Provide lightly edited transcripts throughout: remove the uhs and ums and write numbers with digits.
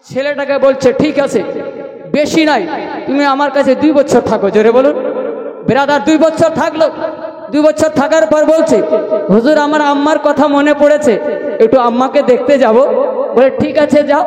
ছেলেটাকে বলছে ঠিক আছে, বেশি নাই, তুমি আমার কাছে 2 বছর থাকো। জোরে বলুন। ব্রাদার 2 বছর থাকলো। 2 বছর থাকার পর বলছে, হুজুর আমার আম্মার কথা মনে পড়েছে, একটু আম্মাকে দেখতে যাব। বলে ঠিক আছে যাও।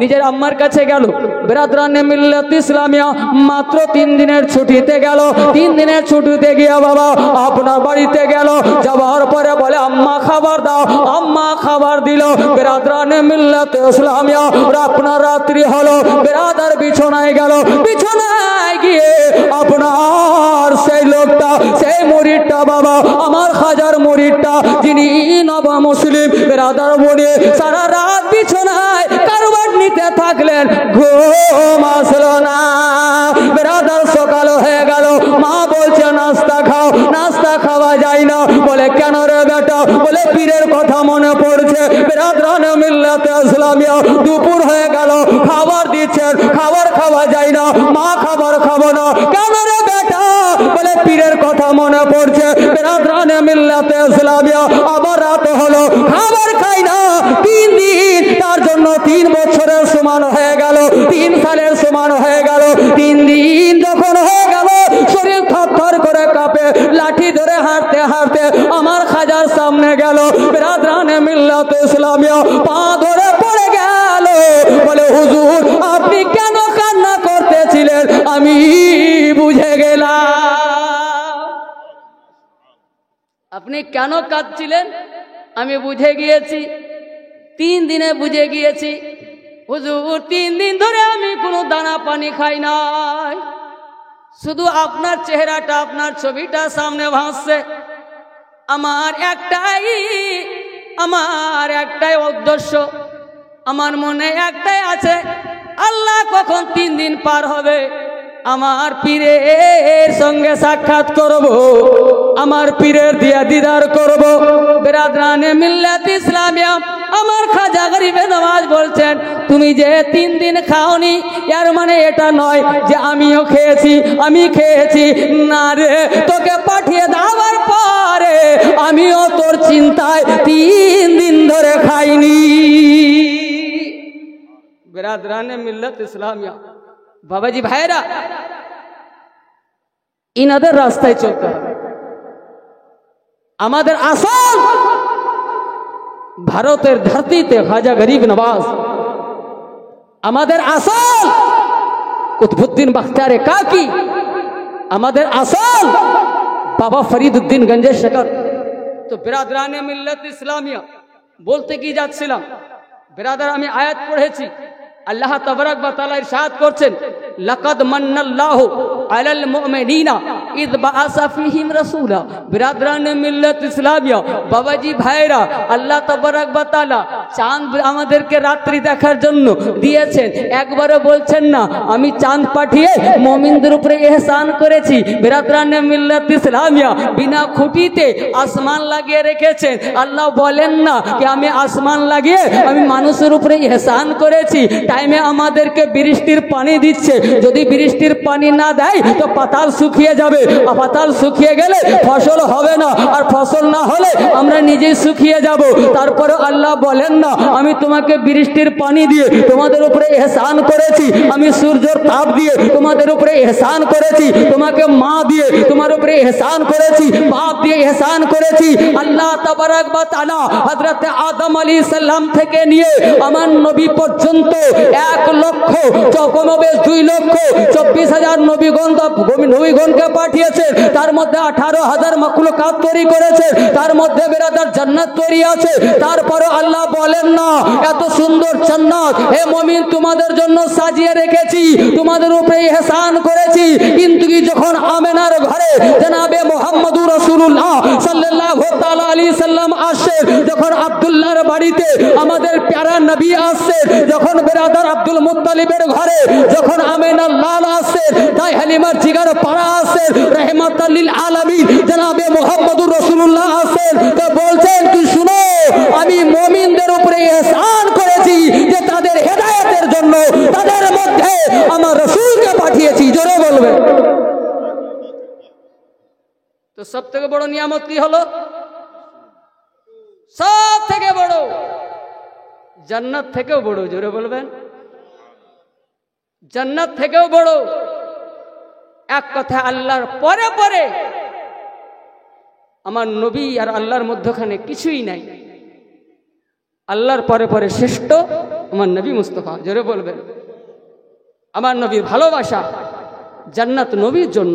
নিজের আম্মার কাছে গেল। বিরাদরানে মিল্লাত ইসলামিয়া মাত্র 3 দিনের ছুটিতে গেল। 3 দিনের ছুটিতে গিয়ে বাবা আপনার বাড়িতে গেল। যাওয়ার পরে বলে আম্মা খাবার দাও। আম্মা খাবার দিল। বিরাদরানে মিল্লাত ইসলামিয়া আপনার রাত্রি হলো। বিরাদার বিছানায় গেল। বিছানায় গিয়ে আপনার সেই লোকটা, সেই মুরিদটা বাবা, আমার খাজার মুরিদটা, যিনি নবা মুসলিম, বিরাদার বনে সারা রাত বিছানায় কারবাট নিতে থাকলেন, ঘুম আসলো না। বিরাদার সকাল হয়ে গেল। মা বলছে নাস্তা খাও। নাস্তা খাওয়া যায় না। বলে কেন রে বেটা? বলে পীরের কথা মনে পড়ছে। বিরাদরানে মিল্লাত ইসলামিয়া দুপুর হয়ে গেল, খাবার দিচ্ছেন, খাবার খাওয়া যায় না। মা খাবার খাবো না। কেন রে বেটা? বলে পীরের কথা মনে পড়ছে। বিরাদরানে মিল্লাত ইসলামিয়া আবার রাত হলো, খাবার খাই না। 3 দিন, তার জন্য 3 বছরের সমান হয়ে গেল, 3 সালের সমান হয়ে গেল। 3 দিন যখন হয়ে গেল, শরীর থরথর করে কাঁপে। লাঠি ধরে হাঁটতে হাঁটতে আমার খাজার সামনে গেল। বিরাদরানে মিল্লাত ইসলামিয়া পা ধরে পড়ে গেল। বলে হুজুর আপনি কেন কান্না করতেছিলেন আমি বুঝে গেলাম। আপনি কেন কাঁদছিলেন আমি বুঝে গিয়েছি। 3 দিনে বুঝে গিয়েছি হুজুর। 3 দিন ধরে আমি কোনো দানা পানি খাই নাই, শুধু আপনার চেহারাটা, আপনার ছবিটা সামনে ভাসছে। আমার একটাই উদ্দেশ্য, আমার মনে একটাই আছে, আল্লাহ কখন 3 দিন পার হবে, আমার পীরের সঙ্গে সাক্ষাৎ করব, আমার পীরের দিয়া দিদার করব। বিরাদরানে মিল্লাত ইসলামিয়া আমার খাজা গরিবে নওয়াজ বলছেন, তুমি যে 3 দিন খাওনি, এর মানে এটা নয় যে আমিও খেয়েছি, আমি খেয়েছি না রে। তোকে পাঠিয়ে দেওয়ার পরে আমিও তোর চিন্তায় 3 দিন ধরে খাইনি। বিরাদরানে মিল্লাত ইসলামিয়া বাবাজি ভাইরা, ইনাদের রাস্তায় চলতে হবে। আমাদের আসল ভারতের ধরতিতে খাজা গরিব নওয়াজ, আমাদের আসল কুতুবউদ্দিন বখতিয়ারে কাকি, আমাদের আসল বাবা ফরিদউদ্দিন গঞ্জে শকর। তো বিরাদরানে মিল্লাত ইসলামিয়া বলতে কি যাচ্ছিলাম, বিরাদার আমি আয়াত পড়েছি, আল্লাহ তাবারক ওয়া তাআলা ইরশাদ করছেন, লাকাদ মান্নাল্লাহু আলাল মুমিনিনা ইয বাআসা ফীহিম রাসূলা। বিরাদরানে মিল্লাত ইসলামিয়া বাবাজি ভাইরা, আল্লাহ তাবারক ওয়া তাআলা চাঁদ আমাদেরকে রাত্রি দেখার জন্য দিয়েছেন। একবারও বলছেন না আমি চাঁদ পাঠিয়ে মুমিনদের উপরে ইহসান করেছি। বিরাদরানে মিল্লাত ইসলামিয়া বিনা খুঁটিতে আসমান লাগিয়ে রেখেছেন। আল্লাহ বলেন না যে আমি আসমান লাগিয়ে আমি মানুষের উপরে ইহসান করেছি। টাইমে আমাদেরকে বৃষ্টির পানি দিচ্ছে, যদি বৃষ্টির পানি না দেয় তো পাতাল শুকিয়ে যাবে, আর পাতাল শুকিয়ে গেলে ফসল হবে না, আর ফসল না হলে আমরা নিজেই শুকিয়ে যাব। তারপরে আল্লাহ বলেন না আমি তোমাকে বৃষ্টির পানি দিয়ে তোমাদের উপরে ইহসান করেছি, আমি সূর্যের তাপ দিয়ে তোমাদের উপরে ইহসান করেছি, তোমাকে মা দিয়ে তোমার উপরে ইহসান করেছি, বাপ দিয়ে ইহসান করেছি। আল্লাহ তাবারক ওয়া তাআলা হযরত আদম আলাইহিস সালাম থেকে নিয়ে আমার নবী পর্যন্ত 1,94,2,24,000 নবীগণকে পাঠিয়েছেন। তার মধ্যে 18,000 মাখলুকাত তৈরি করেছে, তার মধ্যে বিরাদার জান্নাত তৈরি আছে। তারপরে আল্লাহ বলেন না এত সুন্দর জান্নাত হে মুমিন তোমাদের জন্য সাজিয়ে রেখেছি, তোমাদের উপরে ইহসান করেছি। কিন্তু যখন আমেনার ঘরে জনাবে মুহাম্মদুর রাসূলুল্লাহ সাল্লাল্লাহু তাআলা আলাইহি সাল্লাম আসে, যখন আব্দুল্লাহর বাড়িতে আমাদের প্যারা নবী আসে, যখন বিরাদার আব্দুল মুত্তালিবের ঘরে যখন আমেনার লাল আসে, তাই হালিমার জিগার পাড়া আসে, রাহমাতাল লিল আলামিন জনাবে মুহাম্মদুর রাসূলুল্লাহ আসে, তো বলছেন তুই শুনো আমি মুমিনদের উপরে ইহসান করেছি যে তাদের হেদায়েতের জন্য তাদের মধ্যে আমার রাসূলকে পাঠিয়েছি। জোরে বলবেন। তো সবথেকে বড় নিয়ামত কি হলো? সব থেকে বড়, জান্নাত থেকেও বড়। জোরে বলবেন। জান্নাত থেকেও বড়। এক কথা, আল্লাহর পরে পরে আমার নবী আর আল্লাহর মধ্যখানে কিছুই নাই। আল্লাহর পরে পরে শ্রেষ্ঠ আমার নবী মুস্তাফা। জোরে বলবেন। আমার নবীর ভালোবাসা, জান্নাত নবীর জন্য,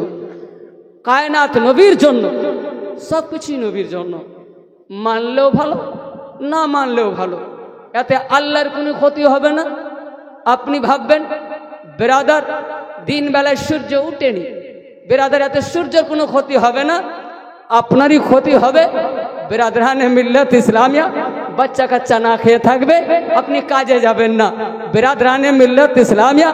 কায়নাত নবীর জন্য, সব কিছুই নবীর জন্য। মানলেও ভালো, না মানলেও ভালো, এতে আল্লাহর কোনো ক্ষতি হবে না। আপনি ভাববেন বেরাদার দিন বেলায় সূর্য উঠেনি, বেরাদার এতে সূর্যের কোনো ক্ষতি হবে না, আপনারই ক্ষতি হবে। বেরাদরানে মিল্লাত ইসলামিয়া বাচ্চা কাচ্চা না খেয়ে থাকবে, আপনি কাজে যাবেন না। বেরাদরানে মিল্লাত ইসলামিয়া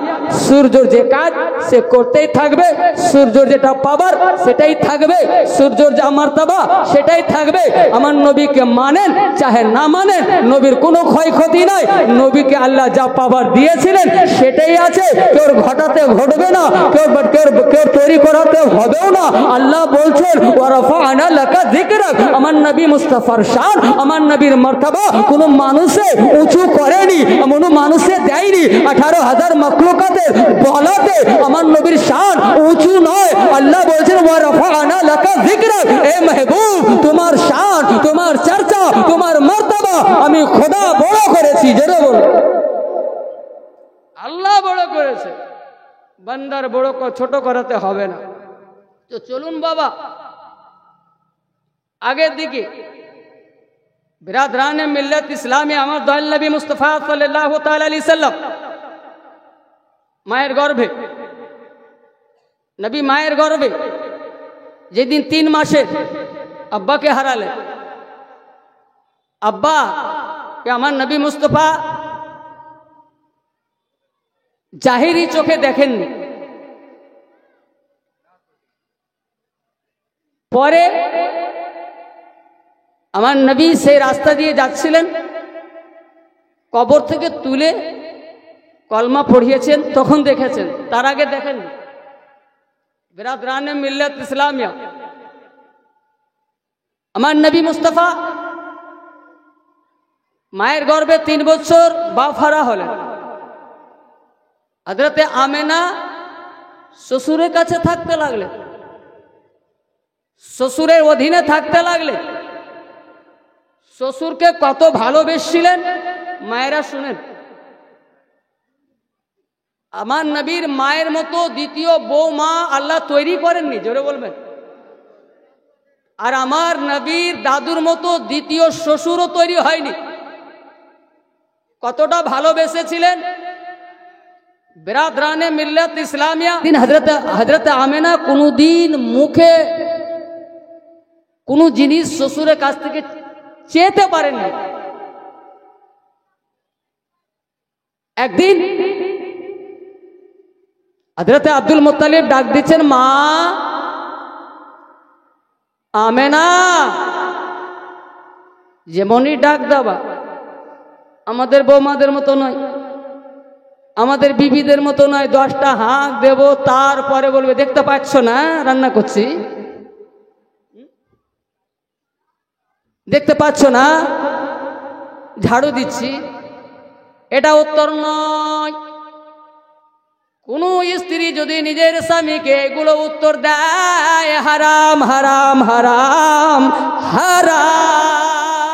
সূর্যর যে কাজ সে করতেই থাকবে, সূর্যর যেটা পাবার সেটাই থাকবে, সূর্যর যা মার্তবা সেটাই থাকবে। আমার নবীকে মানেন চাহে না মানেন, নবীর কোনো ক্ষয়ক্ষতি নাই। নবীকে আল্লাহ যা পাবার দিয়েছিলেন সেটাই আছে, কেউ ঘটাতে ঘটবে না, কেউ তৈরি করাতে হবেও না। আল্লাহ বলছেন ওয়ারাফা'না লাকা যিকরাক। আমার নবী মুস্তাফার শান, আমার নবীর মার্তবা কোনো মানুষে উঁচু করেনি, কোনো মানুষে দেয়নি। 18,000 মাখলুকাতের বলাতে আমার নবীর শান উঁচু নয়। আল্লাহ বলছেন ওয়ারাফা'না লাকা যিকরাক। এ মাহবুব, তোমার শান, তোমার চর্চা, তোমার মার্তবা আমি খোদা বড় করেছি। জোরে বলো। আল্লাহ বড় করেছে, বান্দার বড় ছোট করাতে হবে না। তো চলুন বাবা আগের দিকে। বিরাদরানে মিল্লাত ইসলামে আমার দয়াল নবী মুস্তাফা সাল্লাল্লাহু তাআলা আলাইহি সাল্লাম মায়ের গর্ভে, নবী মায়ের গর্ভে যেদিন 3 মাসে আব্বাকে হারালেন, আব্বা কে আমার নবী মুস্তাফা জাহিরি চোখে দেখেননি। পরে আমার নবী সেই রাস্তা দিয়ে যাচ্ছিলেন, কবর থেকে তুলে কলমা পড়িয়েছেন, তখন দেখেছেন, তার আগে দেখেননি। বিরাদরানে মিল্লাত ইসলামিয়া আমার নবী মুস্তাফা মায়ের গর্ভে 3 বছর বাফারা হলেন। হযরতে আমেনা শ্বশুরের কাছে থাকতে লাগলেন, শ্বশুরের অধীনে থাকতে লাগলেন। শ্বশুরকে কত ভালোবেসেছিলেন মায়েরা শুনেন। আমার নবীর মায়ের মতো দ্বিতীয় বৌমা আল্লাহ তৈরি করেননি। জোরে বলবেন। আর আমার নবীর দাদুর মতো দ্বিতীয় শ্বশুরও তৈরি হয়নি। কতটা ভালোবেসেছিলেন। বিরাদরানে মিল্লাত ইসলামিয়া দিন হযরত আমেনা কোনদিন মুখে কোনো জিনিস শ্বশুরের কাছ থেকে চেতে পারেননি। একদিন হযরত আব্দুল মুত্তালিব ডাক দিচ্ছেন, মা আমেনা। যেমনই ডাক দেবা, আমাদের বৌমাদের মতো নয়, আমাদের বিবিদের মতো নয়। 10টা হাঁক দেব, তারপরে বলবে দেখতে পাচ্ছ না রান্না করছি, দেখতে পাচ্ছ না ঝাড়ু দিচ্ছি। এটা উত্তর নয়। কোন স্ত্রী যদি নিজের স্বামীকে এগুলো উত্তর দেয়, হারাম হারাম হারাম হারাম,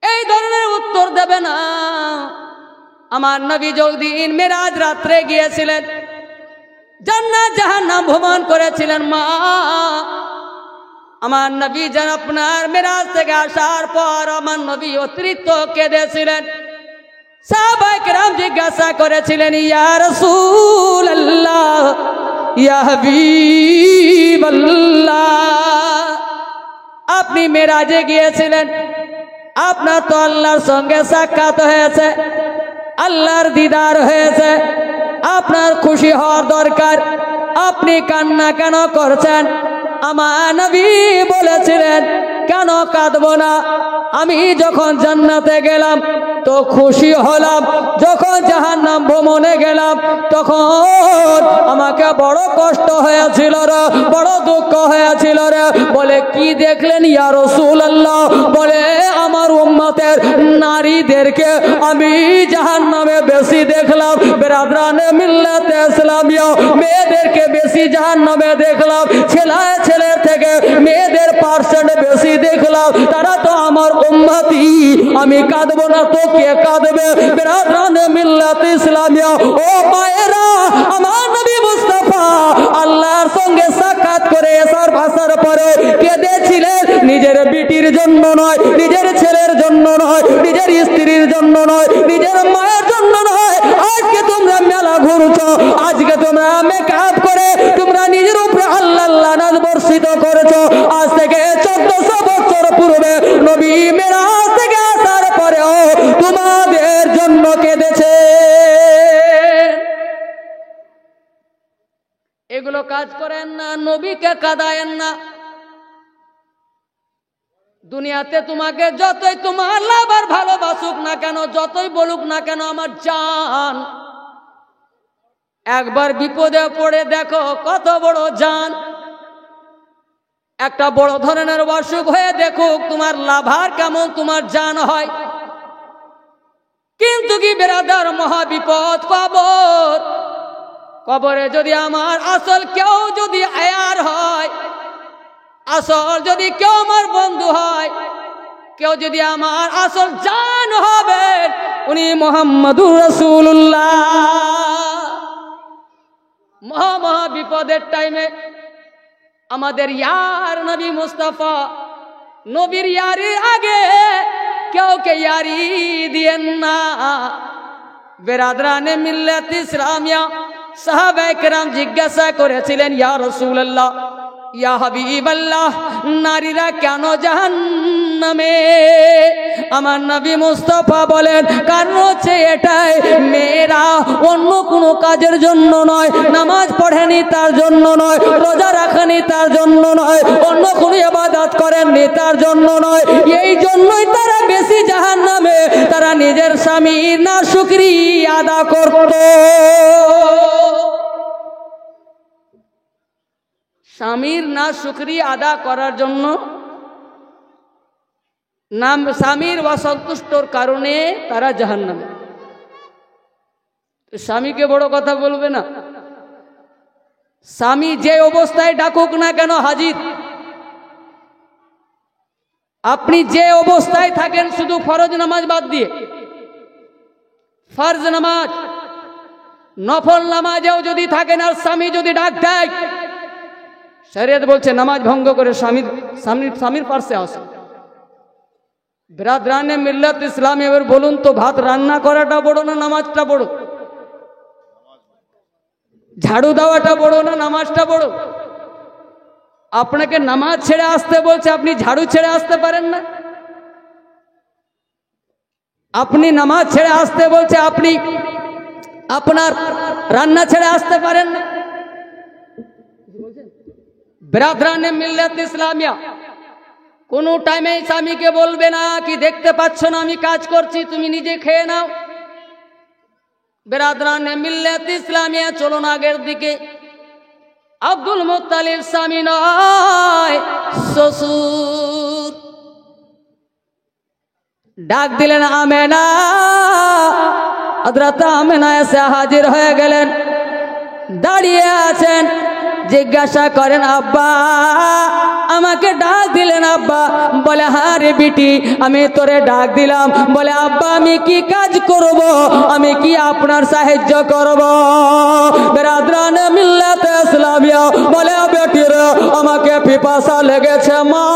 এই ধরনের উত্তর দেবে না। আমার নবী যখন মেরাজ রাত্রে গিয়েছিলেন, জান্নাত জাহান্নাম ভ্রমণ করেছিলেন, মা আমার নবী যেন আপনার মেরাজ থেকে আসার পর আমার নবী অতিরিক্ত কেঁদেছিলেন। সাহাবায়ে কেরাম জিজ্ঞাসা করেছিলেন, ইয়া রাসূলুল্লাহ, ইয়া হাবিবাল্লাহ, আপনি মেরাজে গিয়েছিলেন, আপনার তো আল্লাহর সঙ্গে সাক্ষাৎ হয়েছে, আল্লাহর দিদার হয়েছে, আপনার খুশি হওয়ার দরকার, আপনি কান্না কেন করছেন? আমার নবী বলেছিলেন, কেন কাঁদবো না? আমি যখন জান্নাতে গেলাম তো খুশি হলাম, যখন জাহান্নাম ভ্রমণে গেলাম তখন আমাকে বড় কষ্ট হয়েছিল রে, বড় দুঃখ হয়েছিল রে। বলে কি দেখলেন ইয়া রাসূলুল্লাহ? বলে আমার উম্মতের নারীদেরকে আমি জাহান্নামে বেশি দেখলাম, বিরাদরানে মিল্লাতে ইসলামিয়া মেয়েদেরকে বেশি জাহান্নামে দেখলাম, ছেলের থেকে মেয়েদের পার্সেন্ট বেশি দেখলাম। তারা তো আমার উম্মতি, আমি কাঁদবো না তো কে কাঁদবে? বিরাদরানে মিল্লাতে ইসলামিয়া ও মায়েরা, আমার নবী মুস্তাফা আল্লাহর সঙ্গে সাক্ষাৎ করে এসার ভাষার পরে কেঁদেছিলেন। নিজের বিটির জন্য নয়, নিজের ছেলের জন্য নয়, নিজের স্ত্রীর জন্য নয়, নিজের মায়ের জন্য নয়। আজকে তোমরা মেলা ঘুরছো, আজকে তোমরা মেকআপ করে তোমরা নিজের উপরে আল্লাহ লানত বর্ষিত করেছো। আজ থেকে 1400 বছর পূর্বে নবী মেরাজ থেকে আসার পরেও তোমাদের জন্য কেঁদেছে। এগুলো কাজ করেন না, নবীকে কাঁদায়েন না। দুনিয়াতে তোমাকে যতই তোমার লাভ আর ভালোবাসুক না কেন, যতই বলুক না কেন আমার জান, একবার বিপদে পড়ে দেখো কত বড় জান। একটা বড় ধরনের অসুখ হয়ে দেখুক তোমার লাভার কেমন তোমার জান হয়। কিন্তু কি বেরাদার, মহাবিপদ কবর। কবরে যদি আমার আসল কেউ যদি আয়ার হয়, আসল যদি কেউ আমার বন্ধু হয়, কেউ যদি আমার আসল জান হবে, উনি মুহাম্মদুর রাসূলুল্লাহ। মহা বিপদের টাইমে আমাদের ইয়ার নবী মুস্তাফা, নবীর ইয়ারির আগে কেউকে ইয়ারি দিয়েন না। বেরাদরানে মিল্লাত ইসলামিয়া সাহাবায়ে কেরাম জিজ্ঞাসা করেছিলেন, ইয়া রাসূলুল্লাহ, ইয়া হাবিবাল্লাহ, নারীরা কেন জাহান্নামে? আমার নবী মুস্তাফা বলেন, কারণ হচ্ছে এটাই, মেয়েরা অন্য কোনো কাজের জন্য নয়, নামাজ পড়েনি তার জন্য নয়, রোজা রাখেনি তার জন্য নয়, অন্য কোনো ইবাদত করেননি তার জন্য নয়, এই জন্যই তারা বেশি জাহান্নামে। তারা নিজের স্বামীর নাশুকরিয়া আদা করত। স্বামীর নাশুকরিয়া আদা করার জন্য, নাম স্বামীর অসন্তুষ্টর কারণে তারা জাহান্নামে। স্বামীকে বড় কথা বলবে না। স্বামী যে অবস্থায় ডাকুক না কেন হাজির। আপনি যে অবস্থায় থাকেন, শুধু ফরজ নামাজ বাদ দিয়ে, ফরজ নামাজ, নফল নামাজেও যদি থাকেন আর স্বামী যদি ডাক দেয়, শরীয়ত বলছে নামাজ ভঙ্গ করে স্বামীর পাশে আসো। বিরাদরানে মিল্লাত ইসলাম, এবার বলুন তো, ভাত রান্না করাটা বড় না নামাজটা বড়? ঝাড়ু দেওয়াটা বড় না নামাজটা বড়? আপনাকে নামাজ ছেড়ে আসতে বলছে, আপনি ঝাড়ু ছেড়ে আসতে পারেন না? আপনি নামাজ ছেড়ে আসতে বলছে, আপনি আপনার রান্না ছেড়ে আসতে পারেন না? বিরাদরানে মিল্লাত ইসলামিয়া কোনো টাইমে স্বামীকে বলবে না কি দেখতে পাচ্ছ না আমি কাজ করছি, তুমি নিজে খেয়ে নাও। বিরাদরানে মিল্লাত ইসলামিয়া, চলুন আগের দিকে। আব্দুল মুত্তালিব স্বামী নয়, শ্বশুর। ডাক দিলেন আমেনা, হযরত আমেনা এসে হাজির হয়ে গেলেন, দাঁড়িয়ে আছেন। জিজ্ঞাসা করেন, আব্বা আমাকে ডাক দিলেন? আব্বা বলে, হ্যাঁ রে বিটি, আমি তোরে ডাক দিলাম। বলে, আব্বা আমি কি কাজ করব? আমি কি আপনার সাহায্য করব? বিরাদরানে মিল্লাত ইসলামিয়া বলে, বেটি রে, আমাকে পিপাসা লেগেছে মা,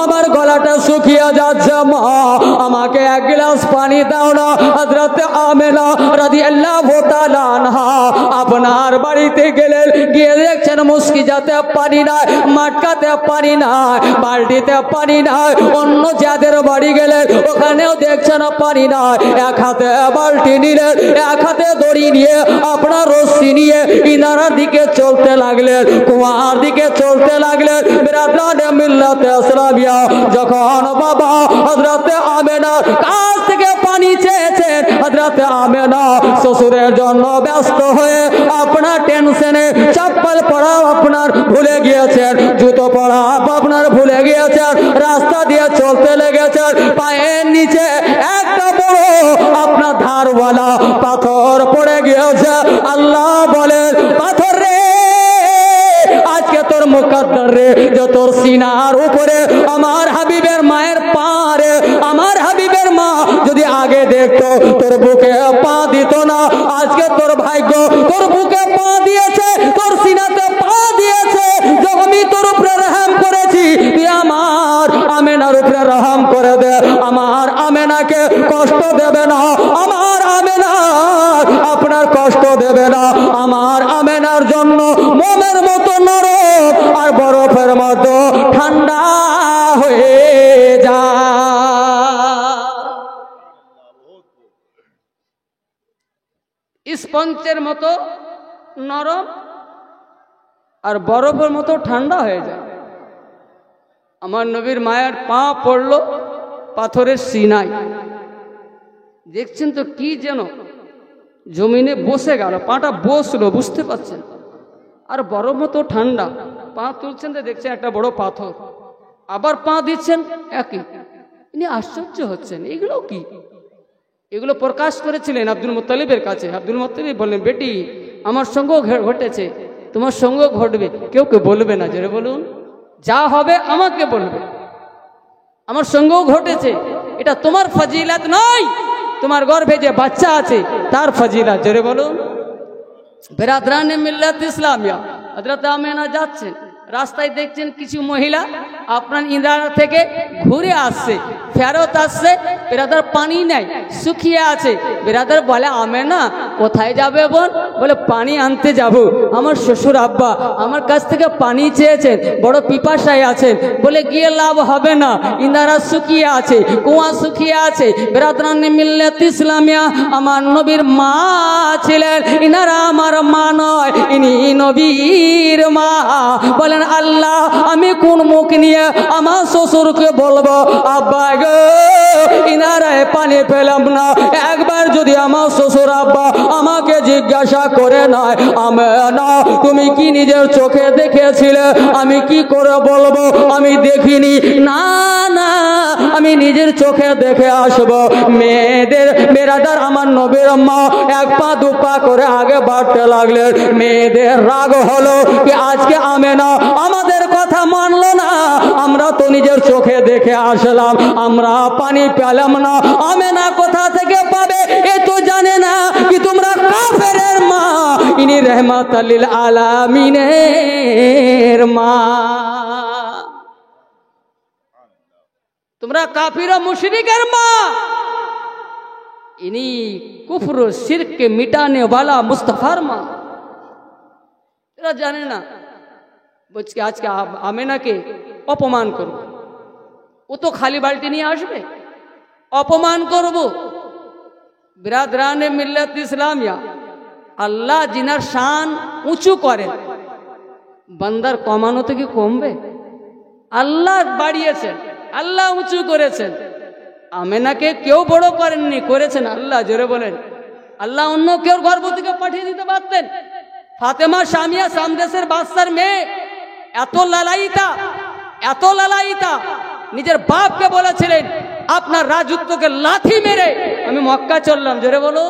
আমার গলাটা শুকিয়ে যাচ্ছে মা, আমাকে এক গ্লাস পানি দাও না। হযরত আমেনা রাদিয়াল্লাহু তাআলা আনহা আপনার বাড়িতে গেলেন, গিয়ে দেখছেন মুস্কিজাতে পানি নাই, মাটকাতে পানি নাই, বালতিতে পানি নাই। অন্য যাদের বাড়ি গেলেন ওখানেও দেখছেন পানি নাই। এক হাতে বালতি নিলেন, এক হাতে দড়ি নিয়ে আপনার রশ্মি নিয়ে ইনারার দিকে চলতে লাগলেন, কুয়ার দিকে চলতে লাগলেন। বিরাদরানে মিল্লাতে ইসলামিয়া যখন বাবা হযরত আমেনার কাছ থেকে পানি চেয়েছেন, হযরত আমেনা শ্বশুরের জন্য ব্যস্ত হয়ে আপনার টেনশনে চপ্পল পরা আপনার ভুলে গিয়েছেন, জুতো পরা আপনার ভুলে গিয়েছেন, রাস্তা দিয়ে চলতে লেগেছেন। পায়ের নিচে একটা বড় আপনার ধারওয়ালা পাথর পড়ে গিয়েছে। আল্লাহ বলেন, পাথর রে, আজকে তোর মুকদ্দর রে, যে তোর সিনার উপরে আমার হাবিবের মায়ের পা রে। আমার হাবিবের মা যদি আগে দেখতো তোর বুকে পা দিত না। আজকে তোর ভাগ্য তোর বুকে পা দিয়েছে, তোর সিনাতে পা দিয়েছে। যখন আমি তোর উপরে রহম করেছি, তুই আমার আমেনার উপরে রহম করে দে। আমার আমেনাকে কষ্ট দেবে না, আমার আমেনা আপনার কষ্ট দেবে না। আমার আমেনার জন্য মোমের মতো নরম আর বরফের মতো ঠান্ডা হয়ে যা। স্পঞ্জের মতো নরম আর বরফের মতো ঠান্ডা হয়ে যায়। আমার নবীর মায়ের পা পড়লো পাথরের সিনায়, দেখছেন তো কি যেন জমিনে বসে গেল, পাটা বসলো, বুঝতে পারছেন। আর বরফ মতো ঠান্ডা, পা তুলছেন তো দেখছেন একটা বড় পাথর, আবার পা দিচ্ছেন একই। ইনি আশ্চর্য হচ্ছেন, এগুলো কি? এগুলো প্রকাশ করেছিলেন আব্দুল মুত্তালিবের কাছে। আব্দুল মুত্তালিব বললেন, বেটি আমার সঙ্গেও ঘটেছে, তোমার সঙ্গেও ঘটবে, কেউ কেউ বলবে না। জোরে বলুন, যা হবে আমাকে বলবে। আমার সঙ্গেও ঘটেছে, এটা তোমার ফজিলত নয়, তোমার গর্ভে যে বাচ্চা আছে তার ফজিলত। জোরে বলুন। বিরাদরানে মিল্লাত ইসলামিয়া হযরত আমেনা যাচ্ছেন, রাস্তায় দেখছেন কিছু মহিলা আপনার ইন্দ্রারা থেকে ঘুরে আসছে, ফেরত আসছে। বিরাদার পানি নাই, শুকিয়ে আছে। বিরাদার বলে, আমেনা কোথায় যাবে বোন? বলে, পানি আনতে যাব। আমার শ্বশুর আব্বা আমার কাছ থেকে পানি চেয়েছেন, বড় পিপাসায় আছেন। বলে, গিয়ে লাভ হবে না, ইন্দ্রারা শুকিয়ে আছে, কুয়া শুকিয়ে আছে। বিরাদরানে মিল্লাত ইসলামিয়া আমার নবীর মা ছিলেন, ইনারা আমার মা নয়, ইনি নবীর মা। বলেন, আল্লাহ আমি কোন মুখ নিয়ে আমার শ্বশুরকে বলবো, আব্বা গো ইনারায় পানি পেলাম না। একবার যদি আমার শ্বশুর আব্বা আমাকে জিজ্ঞাসা করে নয়, আমেনা তুমি কি নিজের চোখে দেখেছিলে? আমি কি করে বলবো আমি দেখিনি? না না, আমি নিজের চোখে দেখে আসবো। মেয়েদের বেরাদার আমার নবীর মা এক পা দু পা করে আগে বাড়তে লাগলেন। মেয়েদের রাগ হলো কি আজকে আমেনা আমাদের কথা মানলো না, আমরা তো নিজের চোখে দেখে আসলাম, আমরা পানি পেলাম না। আমেনা কোথা থেকে পাবে এ তো জানে না কি তোমরা কাফেরের মা, ইনি রহমাতাল লিল আলামিনের মা। তোমরা কাফির ও মুশরিকের মা, ইনি কুফর ও শিরক के मिटाने वाला मुस्तफार মা। এরা জানে না, বলছে আজকে আমেনাকে অপমান করব। ও তো খালি বালতি নিয়ে আসবে, অপমান করব। বিরাদরানে মিল্লাত ইসলামিয়া আল্লাহ জিনার শান উঁচু করেন, বান্দার কমানো থেকে কমবে? আল্লাহ বাড়িয়েছেন, আল্লাহ উঁচু করেছেন। আমেনাকে কেউ বড় করেননি, করেছেন আল্লাহ। জোরে বলেন, আল্লাহ অন্য কেউ গর্ভ থেকে পাঠিয়ে দিতে পারতেন। ফাতেমা শামিয়া সামদেশের বাদশার মেয়ে, এত লালাইতা, এত লালাইতা, নিজের বাপকে বলেছিলেন আপনার রাজত্বকে লাথি মেরে আমি মক্কা চললাম। জোরে বলো,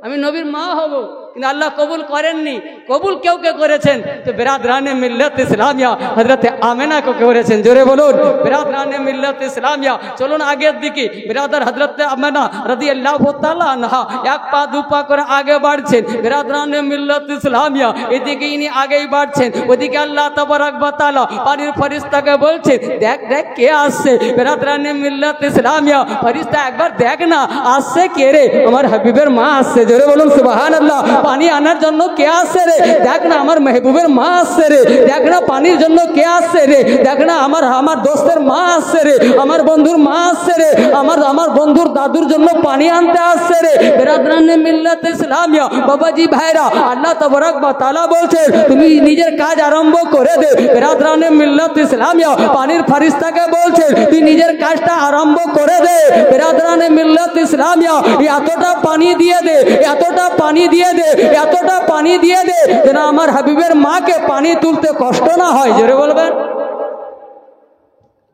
আমি নবীর মা হব। কিন্তু আল্লাহ কবুল করেননি। কবুল কেউ কে করেছেন? তো বিরাদরানে মিল্লাত ইসলামিয়া হযরত আমেনা কে করেছেন। জোরে বলুন বিরাদরানে মিল্লাত ইসলামিয়া। চলুন আগের দিকে। বিরাদার হযরত আমেনা রাদিয়াল্লাহু তাআলা আনহা এক পা দু পা করে আগে বাড়ছেন। বিরাদরানে মিল্লাত ইসলামিয়া এদিকে ইনি আগেই বাড়ছেন, ওদিকে আল্লাহ তাবারক ওয়া তাআলা পানির ফেরেশতাকে বলছেন, দেখ দেখ কে আসছে। বিরাদরানে মিল্লাত ইসলামিয়া, ফেরেশতা একবার দেখ না আসছে কে রে? আমার হাবিবের মা আসছে। জোরে বলুন সুবহানাল্লাহ। পানি আনার জন্য কে আসছে রে? দেখ না আমার মেহবুবের মা আসছে রে। দেখ না পানির জন্য কে আসছে রে? দেখ না আমার দোস্তের মা আসছে রে, আমার বন্ধুর মা আসছে রে, আমার বন্ধুর দাদুর জন্য পানি আনতে আসছে রে। বিরাদরানে মিল্লাত ইসলামিয়া বাবাজি ভাইরা, আল্লাহ তাবারক ওয়া তাআলা বলছেন তুমি নিজের কাজ আরম্ভ করে দে। বিরাদরানে মিল্লাত ইসলামিয়া পানির ফেরেশতাকে বলছেন তুই নিজের কাজটা আরম্ভ করে দে। বিরাদরানে মিল্লাত ইসলামিয়া এতটা পানি দিয়ে দে, এতটা পানি দিয়ে দে, এতটা পানি দিয়ে দে যেন আমার হাবিবের মাকে পানি তুলতে কষ্ট না হয়। জোরে বলবেন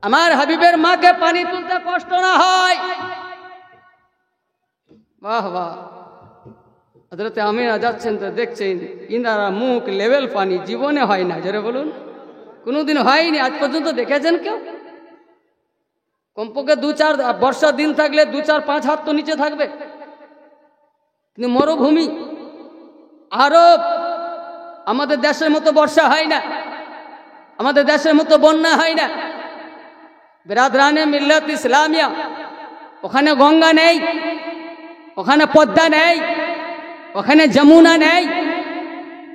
আমার হাবিবের মাকে পানি তুলতে কষ্ট না হয়। বাহ বাহ। হযরত আমিনা যাচ্ছেন তো দেখছেন ইনারা মুখ লেভেল পানি জীবনে হয় না। জোরে বলুন কোনোদিন হয়নি আজ পর্যন্ত দেখেছেন কেউ? কমপক্ষে 2-4 বর্ষার দিন থাকলে 2-4-5 হাত তো নিচে থাকবে। কিন্তু মরুভূমি আরব, আমাদের দেশের মতো বর্ষা হয় না, আমাদের দেশের মতো বন্যা হয় না। বিরাদরানে মিল্লাত ইসলামিয়া ওখানে গঙ্গা নেই, ওখানে পদ্মা নেই, ওখানে যমুনা নেই।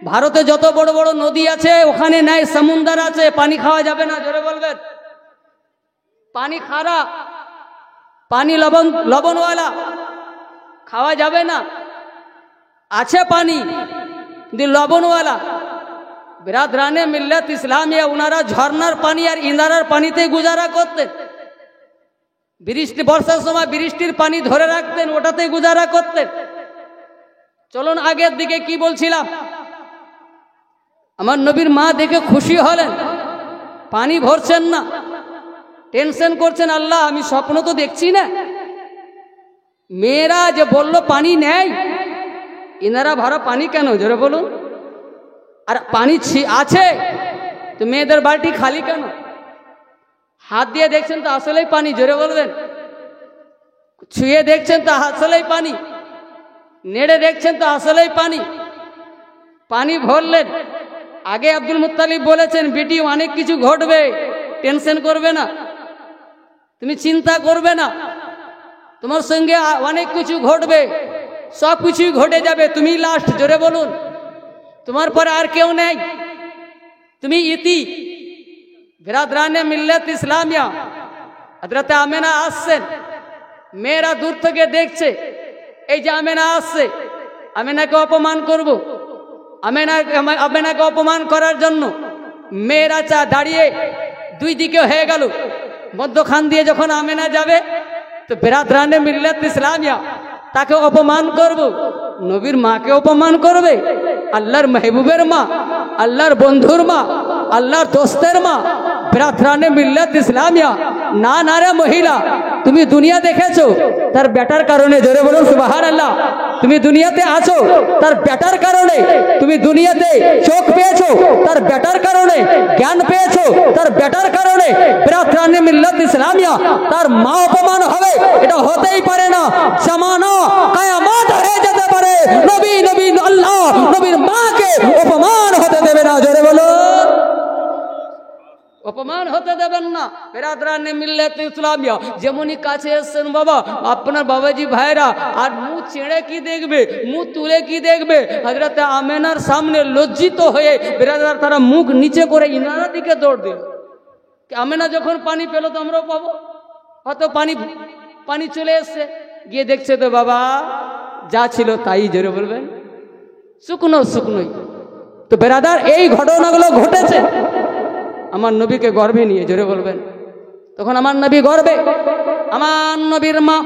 ভারতে যত বড় বড় নদী আছে ওখানে নেই, সমুদ্র আছে, পানি খাওয়া যাবে না। জোরে বলবেন পানি খারাপ, পানি লবণওয়ালা, খাওয়া যাবে না। আছে পানি কিন্তু লবণওয়ালা। বিরাদরানে মিল্লাত ইসলামিয়া ওনারা ঝর্ণার পানি আর ইনারার পানিতে গুজারা করতেন। বৃষ্টি বর্ষার সময় বৃষ্টির পানি ধরে রাখতেন, ওটাতে গুজারা করতেন। চলুন আগের দিকে কি বলছিলাম। আমার নবীর মা দেখে খুশি হলেন, পানি ভরছেন না, টেনশন করছেন, আল্লাহ আমি স্বপ্ন তো দেখছি না। মেয়েরা যে বলল পানি নেই, ইনারা ভরা পানি কেন? জোরে বলুন। আর পানি আছে তো মেয়েদের বালতি খালি কেন? হাত দিয়ে দেখছেন তো আসলেই পানি। জোরে বলবেন ছুঁয়ে দেখছেন তো আসলেই পানি, নেড়ে দেখছেন তো আসলেই পানি। পানি ভরলেন। আগে আব্দুল মুত্তালিব বলেছেন বেটি অনেক কিছু ঘটবে, টেনশন করবে না, তুমি চিন্তা করবে না, তোমার সঙ্গে অনেক কিছু ঘটবে, সব কিছুই ঘটে যাবে, তুমি লাস্ট। জোরে বলুন তোমার পরে আর কেউ নেই, তুমি ইতি। বিরাদরানে মিল্লাত ইসলামিয়া হযরত আমেনা আসছেন, মেয়েরা দূর থেকে দেখছে এই যে আমেনা আসছে, আমেনাকে অপমান করব। আমেনাকে অপমান করার জন্য মেয়েরা দাঁড়িয়ে দুই দিকে হয়ে গেল। মধ্যখান দিয়ে যখন আমেনা যাবে তো বিরাদরানে মিল্লাত ইসলামিয়া তাকে অপমান করব, নবীর মাকে অপমান করবে, আল্লাহর মেহবুবের মা, আল্লাহর বন্ধুর মা, আল্লাহর দোস্তের মা। বিরাদরানে মিল্লাত ইসলামিয়া না না রে মহিলা, তুমি দুনিয়া দেখেছো তার বেটার কারণে। জোরে বলুন সুবহানাল্লাহ। তুমি দুনিয়াতে আছো তার বেটার কারণে, তুমি দুনিয়াতে চোখ পেয়েছো তার বেটার কারণে, জ্ঞান পেয়েছো তার বেটার কারণে। বিরাদরানে মিল্লাত ইসলামিয়া তার মা অপমান হবে এটা হতেই পারে না। জামানা কিয়ামত হয়ে যেতে পারে, নবী আল্লাহ নবীর মাকে অপমান হতে দেবে না। জোরে বলো অপমান হতে দেবেন না। বিরাদরানে মিল্লাত ইসলামিয়া যেমনই কাছে এসছেন বাবা আপনার বাবাজি ভাইরা, আর মুখ ছেড়ে কি দেখবে, মুখ তুলে কি দেখবে? হযরত আমেনার সামনে লজ্জিত হয়ে বিরাদার তারা মুখ নিচে করে ইনারা দিকে দৌড় দিল। আমেনা যখন পানি পেল তো আমরাও পাবো, হয়তো পানি চলে এসছে, গিয়ে দেখছে তো বাবা যা ছিল তাই। জোরে বলবেন শুকনোই। তো বিরাদার এই ঘটনাগুলো ঘটেছে আমার নবীকে গর্বে নিয়ে। জোরে বলবেন তখন আমার নবী গর্বে, আমার নবীর মা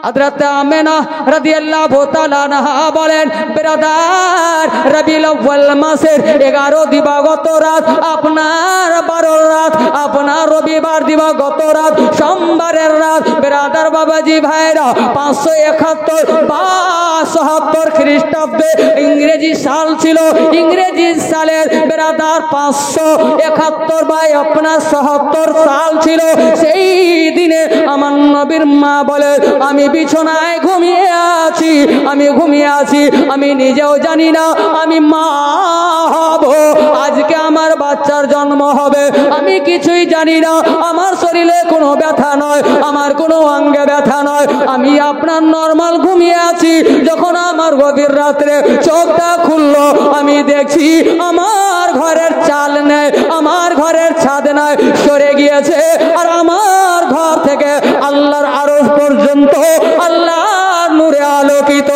হযরত আমেনা রাদিয়াল্লাহু তাআলা আনহা বলেন, বিরাদার রবিউল আউয়াল মাসের 11 দিবাগত রাত, আপনার 12 রাত, আপনার রবিবার দিবাগত রাত, সোমবারের রাত। বিরাদার বাবাজি ভাইরা 571 বার 72 খ্রিস্টাব্দে ইংরেজি সাল ছিল। ইংরেজি সালের বেরাদার 571 বাই আপনার 77 সাল ছিল। সেই দিনে আমার নবীর মা বলে, আমি বিছানায় ঘুমিয়ে আছি, আমি নিজেও জানি না আমি মা হব, আজকে আমার বাচ্চার জন্ম হবে, আমি কিছুই জানি না। আমার শরীরে কোনো ব্যথা নয়, আমার কোনো অঙ্গে ব্যথা নয়, আমি আপনার নর্মাল ঘুমিয়ে আছি। যখন আমার গভীর রাত্রে চোখটা খুললো, আমি দেখছি আমার ঘরের চাল নেই, আমার ঘরের ছাদ নাই, সরে গিয়েছে। আর আমার ঘর থেকে আল্লাহর আরশ পর্যন্ত আল্লাহর নূরে আলোকিত।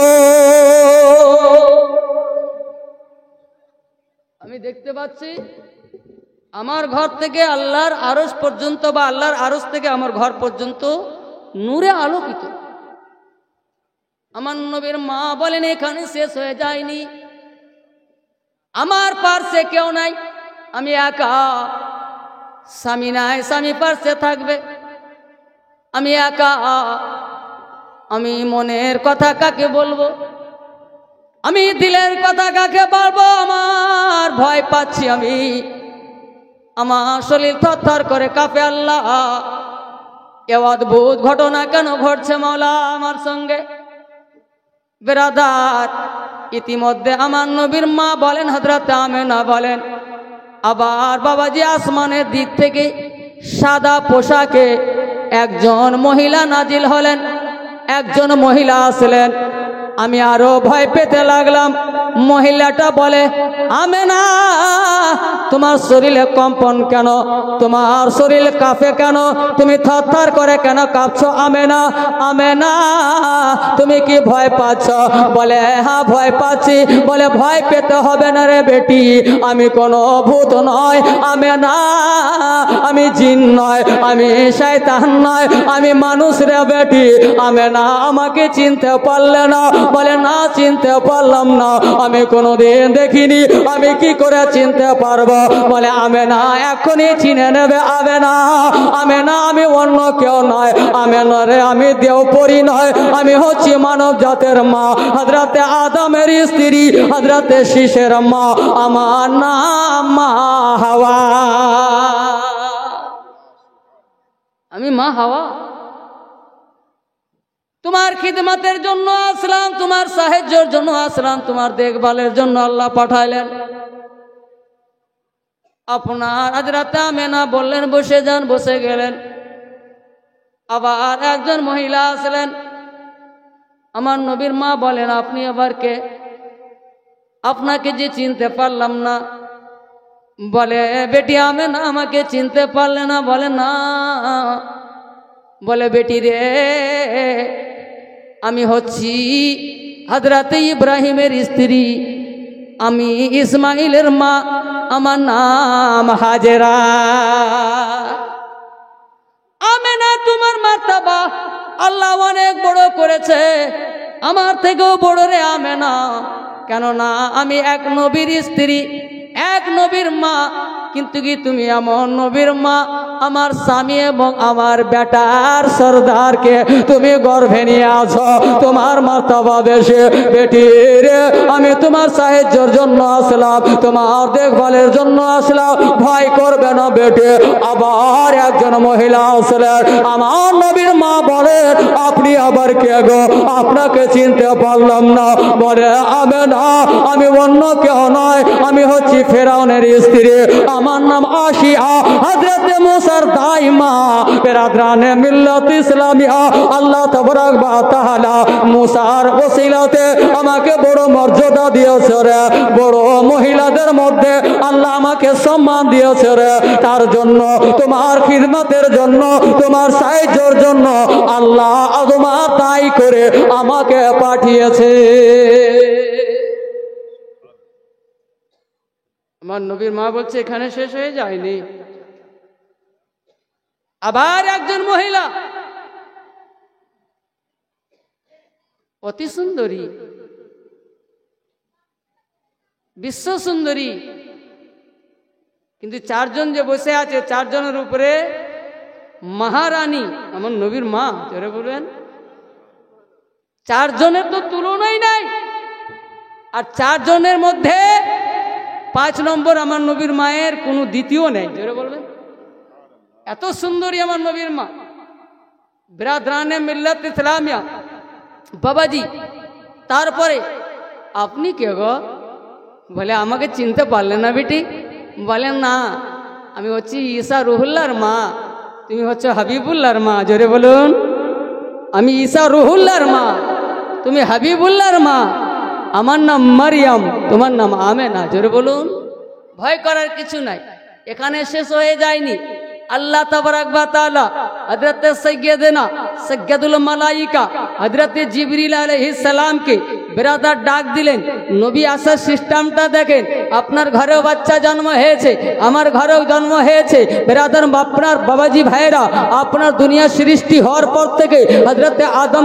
আমি দেখতে পাচ্ছি আমার ঘর থেকে আল্লাহর আরশ পর্যন্ত, বা আল্লাহর আরশ থেকে আমার ঘর পর্যন্ত নূরে আলোকিত। আমার নবীর মা বলেন, এখানে শেষ হয়ে যায়নি, আমার পার্শ্বে কেউ নাই, আমি একা, স্বামী নাই, স্বামী পার্শ্বে থাকবে, আমি একা, আমি মনের কথা কাকে বলবো, আমি দিলের কথা কাকে বলবো, আমার ভয় পাচ্ছি, আমি আমার শরীর থরথর করে কাঁপে। আল্লাহ, এ অদ্ভুত ঘটনা কেন ঘটছে মাওলা আমার সঙ্গে? বেরাদার, ইতিমধ্যে আমার নবীর মা বলেন, হযরত আমেনা বলেন, আবার বাবাজি আসমানের দিক থেকে সাদা পোশাকে একজন মহিলা নাজিল হলেন, একজন মহিলা আসলেন। আমি আরো ভয় পেতে লাগলাম। মহিলাটা বলে, আমেনা, তোমার শরীরে কম্পন কেন, তোমার শরীর কাঁপে কেন, তুমি থরথর করে কেন কাঁপছো আমেনা? আমেনা, তুমি কি ভয় পাচ্ছ? বলে, হ্যাঁ ভয় পাচ্ছি। বলে, ভয় পেতে হবে না রে বেটি, আমি কোনো ভূত নয় আমেনা, আমি জিন নয়, আমি শয়তান নয়, আমি মানুষ রে বেটি। আমেনা আমাকে চিনতে পারলে না? বলে, না, চিনতে পারলাম না, আমি কোনোদিন দেখিনি, আমি কি করে চিনতে পারবো? বলে, আমেনা এখনই চিনে নেবে। আমেনা, আমেনা আমি অন্য কেউ নয়, আমেনা রে আমি দেবপরী নয়, আমি হচ্ছি মানব জাতের মা, হযরতে আদমের স্ত্রী, হযরতে শীষের মা, আমার নাম মা হাওয়া। আমি মা হাওয়া, তোমার খিদমতের জন্য আসলাম, তোমার সাহায্যের জন্য আসলাম, তোমার দেখভালের জন্য আল্লাহ পাঠাইলেন। আপনার হযরত আমেনা বললেন, বসে যান, বসে গেলেন। আবার একজন মহিলা আসলেন। আমার নবীর মা বলেন, আপনি আবার কে? আপনাকে যে চিনতে পারলাম না। বলে, বেটি আমেনা আমাকে চিনতে পারলে না? বলে, না। বলে, বেটি রে, আমি হচ্ছি হযরত ইব্রাহিমের স্ত্রী, আমি ইসমাইলের মা, আমার নাম হাজেরা। আমেনা, তোমার মার্তাবা আল্লাহ অনেক বড় করেছে, আমার থেকেও বড় রে আমেনা, কেননা আমি এক নবীর স্ত্রী, এক নবীর মা। কিন্তু কি তুমি এমন নবীর মা, আমার স্বামী এবং আমার বেটার সর্দারকে তুমি গর্ভে নিয়ে আছো, তোমার মার্তাবা বেশি। বেটি রে, আমি তোমার সাহায্যের জন্য আসলাম, তোমার দেখভালের জন্য আসলাম, ভয় করবে না বেটি। আবার একজন মহিলা আসলেন। আমার নবীর মা বলেন, আপনি আবার কে গো? আপনাকে চিনতে পারলাম না। বলে, আমেনা আমি অন্য কেউ নয়, আমি হচ্ছি ফেরাউনের স্ত্রী, আমার নাম আশিয়া, হযরতে মুসার দাইমা, বেরাদরানে মিল্লাত ইসলামিয়া। আল্লাহ তাবারাক ওয়া তাআলা মুসার ওসিলাতে আমাকে বড় মর্যাদা দিয়েছে রে, বড় মহিলাদের মধ্যে আল্লাহ আমাকে সম্মান দিয়েছে রে। তার জন্য, তোমার খিদমতের জন্য, তোমার সাহায্যের জন্য আল্লাহ আদমা তাই করে আমাকে পাঠিয়েছে। আমার নবীর মা বলছে, এখানে শেষ হয়ে যায়নি। আবার একজন মহিলা, অতি সুন্দরী, বিশ্ব সুন্দরী, কিন্তু চারজন যে বসে আছে, চারজনের উপরে মহারানী, আমার নবীর মা, জোরে বলবেন, চারজনের তো তুলনাই নাই। আর চারজনের মধ্যে 5 নম্বর আমার নবীর মায়ের কোনো দ্বিতীয় নেই। জোরে বলবেন, এত সুন্দরী আমার নবীর মা। বিরাদরানে মিল্লাত ইসলামিয়া বাবাজি, তারপরে আপনি কে গো? বলে আমাকে চিনতে পারলেন না বেটি? বলেন না, আমি হচ্ছি ঈসা রুহুল্লাহর মা, তুমি হচ্ছে হাবিবুল্লাহর মা। জোরে বলুন, আমি ঈসা রুহুল্লাহর মা, তুমি হাবিবুল্লাহর মা। আমার নাম মারিয়াম, তোমার নাম আমেনা। জোরে বলুন। ভয় করার কিছু নাই। এখানে শেষ হয়ে যায়নি। আল্লাহ তাবারাক ওয়া তাআলা হযরত সাইয়্যিদনা সাইয়্যিদুল মালাইকা হযরত জিবরিল আলাইহিস সালামকে বিরাদার ডাক দিলেন। নবী আসার সিস্টেমটা দেখেন। আপনার ঘরেও বাচ্চা জন্ম হয়েছে, আমার ঘরেও জন্ম হয়েছে। বিরাদার আপনার বাবাজি ভাইরা, আপনার দুনিয়া সৃষ্টি হওয়ার পর থেকে হযরত আদম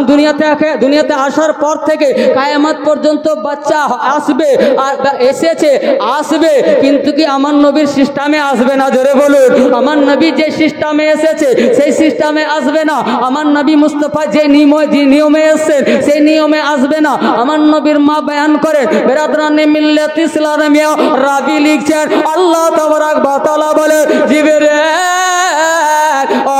দুনিয়াতে আসার পর থেকে কিয়ামত পর্যন্ত বাচ্চা আসবে, আর এসেছে, আসবে, কিন্তু কি আমার নবীর সিস্টেমে আসবে না। জোরে বলুন, আমার নবী যে সিস্টেমে এসেছে সেই সিস্টেমে আসবে না। আমার নবী মুস্তাফা যে নিয়মে এসেছেন সেই নিয়মে আসবে না। আমার নবীর মা বয়ান করেন, বিরাদরানে মিল্লাত ইসলামিয়া রাবি লিখছেন, আল্লাহ তাবারাক ওয়া তাআলা বলে, জিবরিল, ও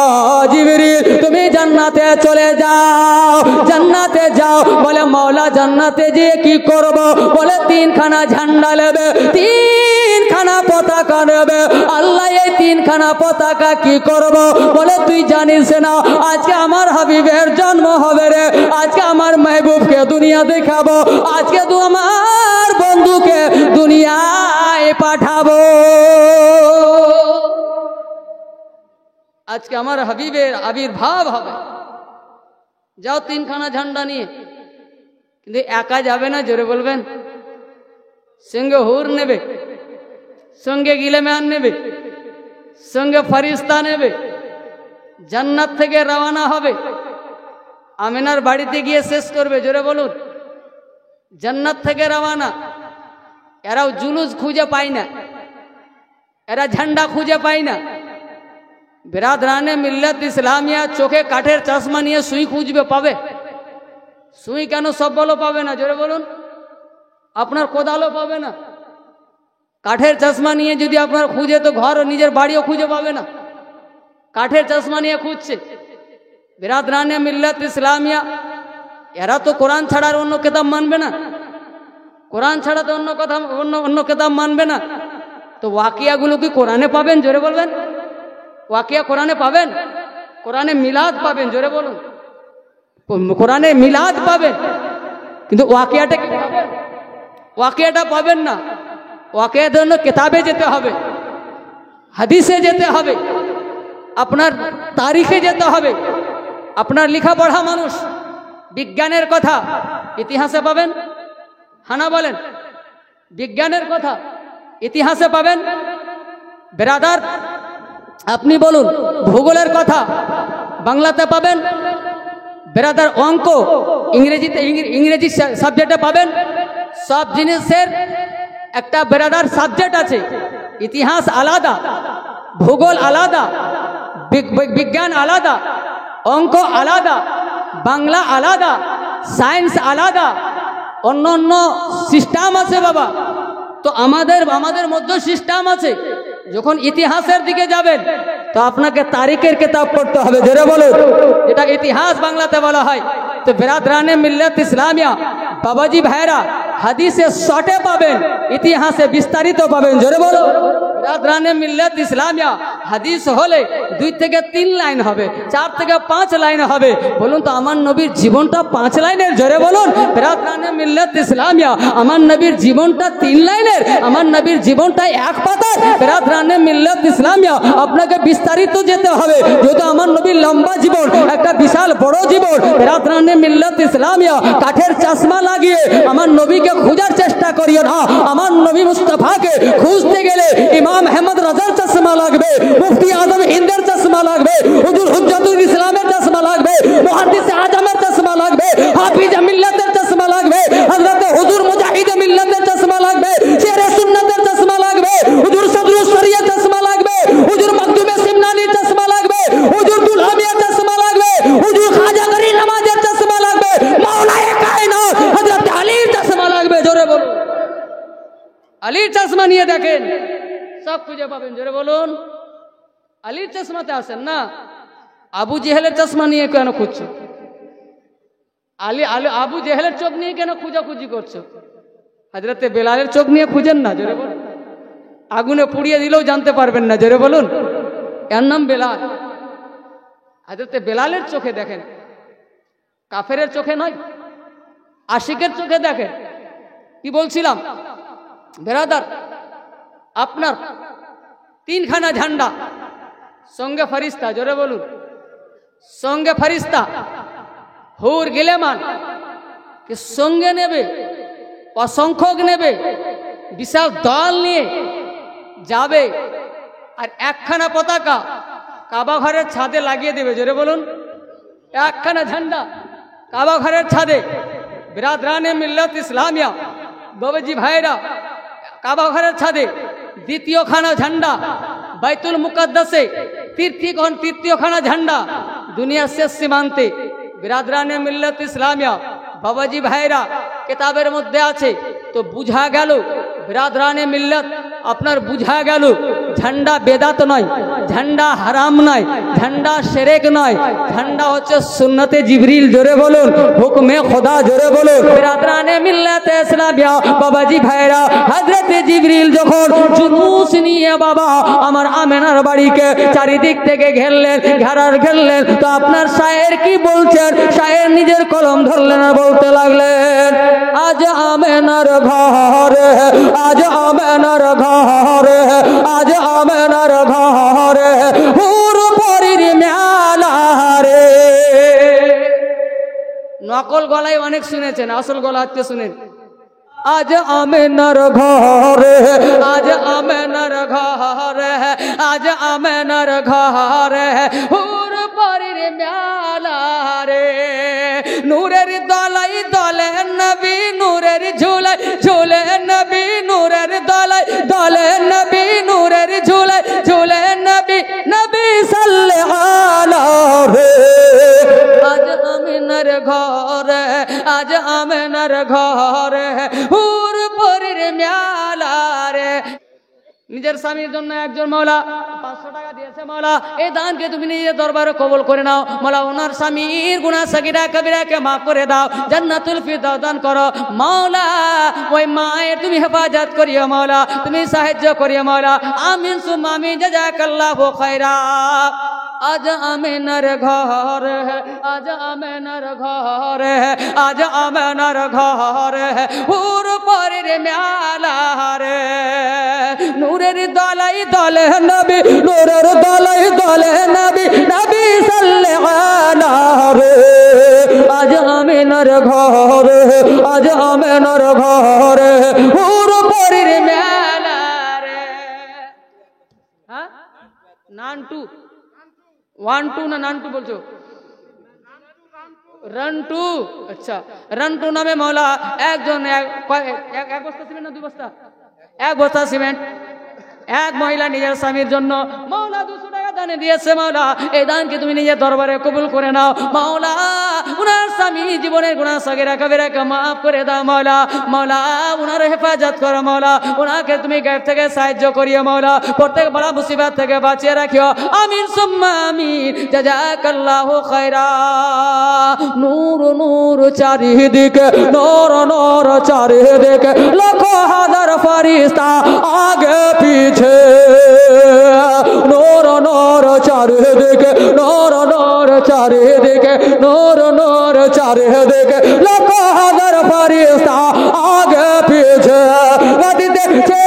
জিবরিল, তুমি জান্নাতে চলে যাও, জান্নাতে যাও। বলে মাওলা জান্নাতে গিয়ে কি করব? বলে 3খানা ঝান্ডা নেবে, 3খানা পতাকা নেবে। আল্লাহ এই 3খানা পতাকা কি করব? বলে তুই জানিস না, আজকে আমার হাবিবের জন্ম হবে রে, আজকে আমার মেহবুবকে দুনিয়া দেখাবো, আজকে তো আমার বন্ধুকে দুনিয়ায় পাঠাবো, আজকে আমার হাবিবের আবির্ভাব হবে। যাও 3খানা ঝান্ডা নিয়ে। কিন্তু একা যাবে না। জোরে বলবেন, সঙ্গে হুর নেবে, সঙ্গে গিলেমান নেবে, সঙ্গে ফরিস্তা নেবে। জান্নাত থেকে রওনা হবে, আমিনার বাড়িতে গিয়ে শেষ করবে। জোরে বলুন, জান্নাত থেকে রওনা। এরাও জুলুস খুঁজে পায় না, এরা ঝান্ডা খুঁজে পায় না। বিরাদরানে মিল্লাত ইসলামিয়া চোখে কাঠের চশমা নিয়ে সুই খুঁজবে, পাবে? সুই কেন, সব বলো পাবে না। জোরে বলুন, আপনার কোদালও পাবে না। কাঠের চশমা নিয়ে যদি আপনার খুঁজে, তো ঘর ও নিজের বাড়িও খুঁজে পাবে না। কাঠের চশমা নিয়ে খুঁজছে। বিরাদরানে মিল্লাত ইসলামিয়া এরা তো কোরআন ছাড়া আর অন্য কিতাব মানবে না, কোরআন ছাড়া তো অন্য কিতাব মানবে না। তো ওয়াকিয়াগুলো কি কোরআনে পাবেন? জোরে বলবেন, ওয়াকিয়া কোরআনে পাবেন? কোরআনে মিলাদ পাবেন। জোরে বলুন, কোরআনে মিলাদ পাবেন, কিন্তু ওয়াকিয়াটা কি পাবেন? ওয়াকিয়াটা পাবেন না। ওয়াকিয়ার জন্য কিতাবে যেতে হবে, হাদিসে যেতে হবে, আপনার তারিখে যেতে হবে। আপনার লেখাপড়া মানুষ, বিজ্ঞানের কথা ইতিহাসে পাবেন? হানা বলেন, বিজ্ঞানের কথা ইতিহাসে পাবেন? বেরাদার আপনি বলুন, ভূগোলের কথা বাংলাতে পাবেন? বেরাদার অঙ্ক ইংরেজি সাবজেক্টে পাবেন? সব জিনিসের একটা বেরাদার সাবজেক্ট আছে। ইতিহাস আলাদা, ভূগোল আলাদা, বিজ্ঞান আলাদা, অঙ্ক আলাদা, বাংলা আলাদা, সায়েন্স আলাদা, অন্য অন্য সিস্টেম আছে বাবা। তো আমাদের মধ্যে সিস্টেম আছে। যখন ইতিহাসের দিকে যাবেন তো আপনাকে তারিখের কিতাব পড়তে হবে। জোরে বলুন, যেটা ইতিহাস বাংলাতে বলা হয়। তো বিরাদরানে মিল্লাত ইসলামিয়া বাবাজি ভাইরা, হাদিসে শর্টে পাবেন, ইতিহাসে বিস্তারিত পাবেন। জোরে বলো, বিরাদরানে মিল্লাত ইসলামিয়া হাদিস হলে 2 থেকে 3 লাইন হবে, 4 থেকে 5 লাইন হবে। বলুন তো আমার নবীর জীবনটা 5 লাইনের? জোরে বলুন, বিরাদরানে মিল্লাত ইসলামিয়া আমার নবীর জীবনটা 3 লাইনের, আমার নবীর জীবনটা 1 পাতার। বিরাদরানে মিল্লাত ইসলামিয়া আপনাকে বিস্তারিত যেতে হবে, যেহেতু আমার নবীর লম্বা জীবন, একটা বিশাল বড় জীবন। বিরাদরানে মিল্লাত ইসলামিয়া কাঠের চশমা লাগিয়ে আমার নবীকে খোঁজার চেষ্টা করিও না। আমার নবী মুস্তাফাকে খুঁজতে গেলে ইমাম আহমদ রাজার চশমা লাগবে, মুফতি আজম হিন্দের চশমা লাগবে, হুজুর হুজ্জাতুল ইসলামের চশমা লাগবে, মুহাদ্দিস আজমের চশমা লাগবে, হাফিজ মিল্লাতের চশমা লাগবে, হযরত হুজুর মুজাহিদ মিল্লাতের চশমা লাগবে, শেরে সুন্নাতের চশমা লাগবে, হুজুর সদরুস শরিয়ত চশমা লাগবে, হুজুর মকদুমে সিমনানির চশমা লাগবে, হুজুর দুলহামিয়ার চশমা লাগবে, হুজুর খাজা গরি নামাজের চশমা লাগবে, মাওলানা আলীর চশমা নিয়ে দেখেন, সব খুঁজে পাবেন। জোরে বলুন, আলীর চশমাতে আসেন না। আবু জেহেলের চশমা নিয়ে কেন খুঁজছো? আবু জেহেলের চোখ নিয়ে কেন খুঁজাখুঁজি করছো? হযরতে বেলালের চোখ নিয়ে খুঁজেন না। জোরে বলুন, আগুনে পুড়িয়ে দিলেও জানতে পারবেন না। জোরে বলুন, এর নাম বেলাল। হযরতে বেলালের চোখে দেখেন, কাফেরের চোখে নয়, আশিকের চোখে দেখেন। কি বলছিলাম বেরাদার, আপনার তিনখানা ঝান্ডা, সঙ্গে ফরিস্তা। জোরে বলুন, সঙ্গে ফরিস্তা, হুর গিলেমান কে সঙ্গে নেবে, অসংখ্যক নেবে, বিশাল দল নিয়ে যাবে, আর একখানা পতাকা কাবা ঘরের ছাদে লাগিয়ে দেবে। জোরে বলুন, একখানা ঝান্ডা কাবা ঘরের ছাদে। বিরাদরানে মিল্লাত ইসলামিয়া, বাবাজি ভাইরা, কাবা ঘরের ছাদে দ্বিতীয় খানা ঝান্ডা বাইতুল মুকাদ্দাসে, তৃতীয় খানা ঝান্ডা দুনিয়ার শেষ সীমান্তে। বিরাদরানে মিল্লাত ইসলামিয়া, বাবাজি ভাইরা, কিতাবের মধ্যে আছে। তো বুঝা গেল বিরাদরানে মিল্লাত, আপনার বুঝা গেল ঝান্ডা বেদাত নয়, ঝান্ডা হারাম নয়, ঝান্ডা শিরক নয়, ঝান্ডা হচ্ছে সুন্নতে জিবরিল। জোরে বলুন, হুকমে খোদা। জোরে বলুন, বিরাদরানে মিল্লাত ইসলামিয়া, বাবাজি ভাইরা, হযরতে জিবরিল যখন জুলুস নিয়ে বাবা আমার আমেনার বাড়িকে চারিদিক থেকে ঘেরলেন, তো আপনার শায়ের কি বলছেন? শায়ের নিজের কলম ধরলেন আর বলতে লাগলেন, আজ আমেনার ঘরে, আজ আমেনার ঘরে, আজ আমেনার ঘরে হুর পরীর মেলা রে। নকল গলায় অনেক শুনেছেন, আসল গলা আজকে শুনেন। আজ আমেনার ঘরে, আজ আমেনার ঘরে, আজ আমেনার ঘরে হুর পরীর মেলা রে। নূরের দলাই দলে নবী, নূরের ঝুলাই ঝুলে নবী, নূরের দলাই দলে নবী, নূরের ঝুলাই ঝুলে নবী, নবী সাল্লাল্লাহু আলাইহি। আজ আমেনার ঘরে, আজ আমেনার ঘরে হুর পরীর মেলা রে। নিজের স্বামীর জন্য একজন মওলা 500 টাকা দিয়েছে। মওলা, এই দানকে তুমি নিজের দরবারে কবুল করে নাও। মওলা, ওনার স্বামীর গুনাহ সাগীরা কবিরাকে মাফ করে দাও, জান্নাতুল ফিরদাউস দান করো। মওলা, ওই মায়ের তুমি হেফাজত করিও। মওলা, তুমি সাহায্য করিও। মওলা, আমিন সুম্মা আমিন, জাযাকাল্লাহু খায়রা। আজ আমেনার ঘর है, আজ আমেনার ঘর है, আজ আমেনার ঘর है হুর পরীর মেলা রে। নূরের দলাই দলে নবী, নূরের দলাই দলে নবী, নবী সাল্লাল্লাহু আলাইহি। আজ আমেনার ঘর है, আজ আমেনার ঘর है হুর পরীর মেলা রে। হ্যাঁ, নানটু 1 2 না নানটু বলছো? রন্টু। আচ্ছা, রন্টু নামে মওলা একজন এক বস্তা সিমেন্ট না 2 বস্তা? 1 বস্তা সিমেন্ট এক মহিলা নিজের স্বামীর জন্য মওলা 200 টাকা দানে দিয়েছে। মওলা, এই দানকে তুমি নিজের দরবারে কবুল করে নাও। মওলা, উনার স্বামী জীবনের গুনাহ সাগীরা কবিরাকে মাফ করে দাও। মওলা, মওলা উনার হেফাজত করো। মওলা, উনাকে তুমি গায়েব থেকে সাহায্য করিও। মওলা, প্রত্যেক বড় মুসিবত থেকে বাঁচিয়ে রাখিও। আমিন সুম্মা আমিন, জাযাকাল্লাহু খায়রা। নূর নূর চারিদিকে, নূর নূর চারিদিকে, লাখ হাজার ফেরেশতা আগে পিছে। নূর নূর চারিদিকে, নূর নূর চারিদিকে, নূর নূর চারিদিকে, লাখ হাজার ফেরেশতা আগে পিছে দেখছে।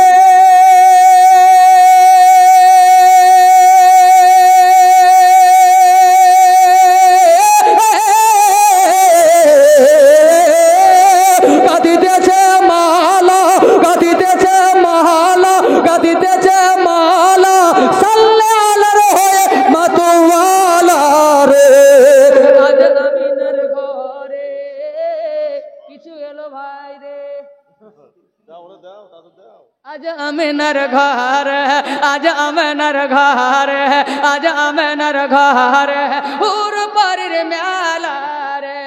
आज आमेनार घर है, आज आमेनार घर है, आज आमेनार घर है হুর পরীর মেলা রে।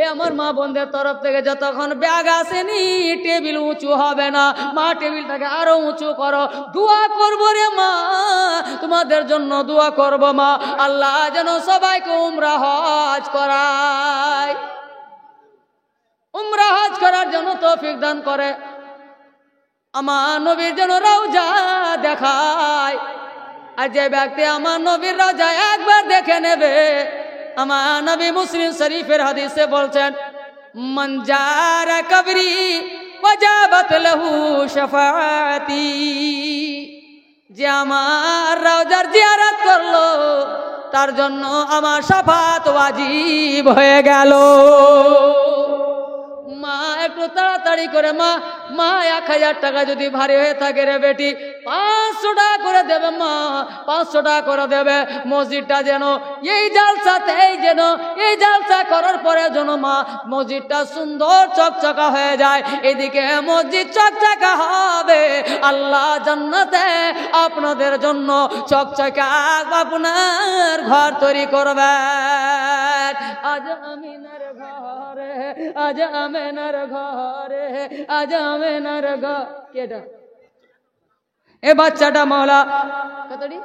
এ আমার মা বোনদের তরফ থেকে যতক্ষণ ব্যাগ আসেনি টেবিল উঁচু হবে না, মা টেবিলটাকে আরো উঁচু করো, দোয়া করবো রে মা, তোমাদের জন্য দোয়া করব মা, আল্লাহ যেন সবাইকে উমরা হজ করায়, উমরা হজ করার জন্য তৌফিক দান করে, আমার নবীর যেন রওজা দেখায়। আর যে ব্যক্তি আমার নবীর রওজা একবার দেখে নেবে, আমার নবী মুসলিম শরীফের হাদিসে বলছেন, মান জারা কবরি ওয়াজাবাত লাহু শাফাআতি, যে আমার রওজার জিয়ারত করলো তার জন্য আমার শাফাত ওয়াজিব হয়ে গেল। মা একটু তাড়াতাড়ি করে, মা 1000 টাকা যদি ভারী হয়ে থাকে রে বেটি, 500 টাকা করে দেবে মা, 500 টাকা করে দেবে। মসজিদটা যেন এই জালসা করার পরে যেন মা মসজিদটা সুন্দর চকচকা হয়ে যায়। এদিকে মসজিদ চকচকা হবে, আল্লাহ জান্নাতে আপনাদের জন্য চকচকা আপনার ঘর তৈরি করবেন। আজ আমিনার ঘরে, আজ আমিনার ঘরে, আজ আমিনার ঘর, কেডা এ বাচ্চাটা মাওলা কতটি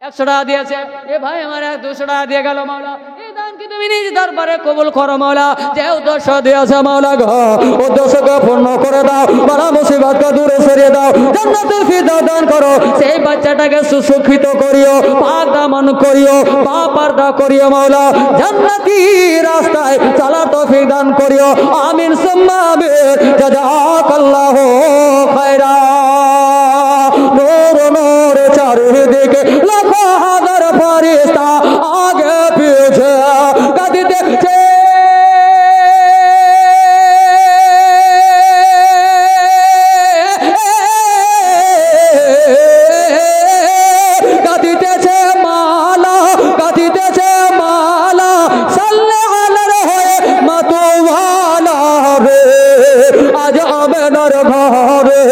100 টাকা দিয়েছে, এ ভাই আমার 200 টাকা দিয়ে গেল মাওলা, এই দানকে তুমি নিজ দরবারে কবুল করো মাওলা। যে উদ্দেশ্য দিয়েছে মাওলা গো, উদ্দেশ্যকে পূর্ণ করে দাও, বালা মুসিবতকে দূরে সরিয়ে দাও, জান্নাতুল ফিরদাউস দান করো। সেই বাচ্চাটাকে সুশিক্ষিত করিও, পাক দামন করিও, পাক পর্দা করিও মাওলা, জান্নাতি রাস্তায় চলার তৌফিক দান করিও। আমিন সুম্মা আমিন। জাযাকাল্লাহু খায়রা। নূর নূর চারিদিকে লাখো হাজার ফেরেশতা আগে পিছে গাদি দেখছে, গাদিতেছে মালা, গাদিতেছে মালা, সাল্লে আলার হয়ে মাতোয়ালা রে। আজ আমেনার ঘরে,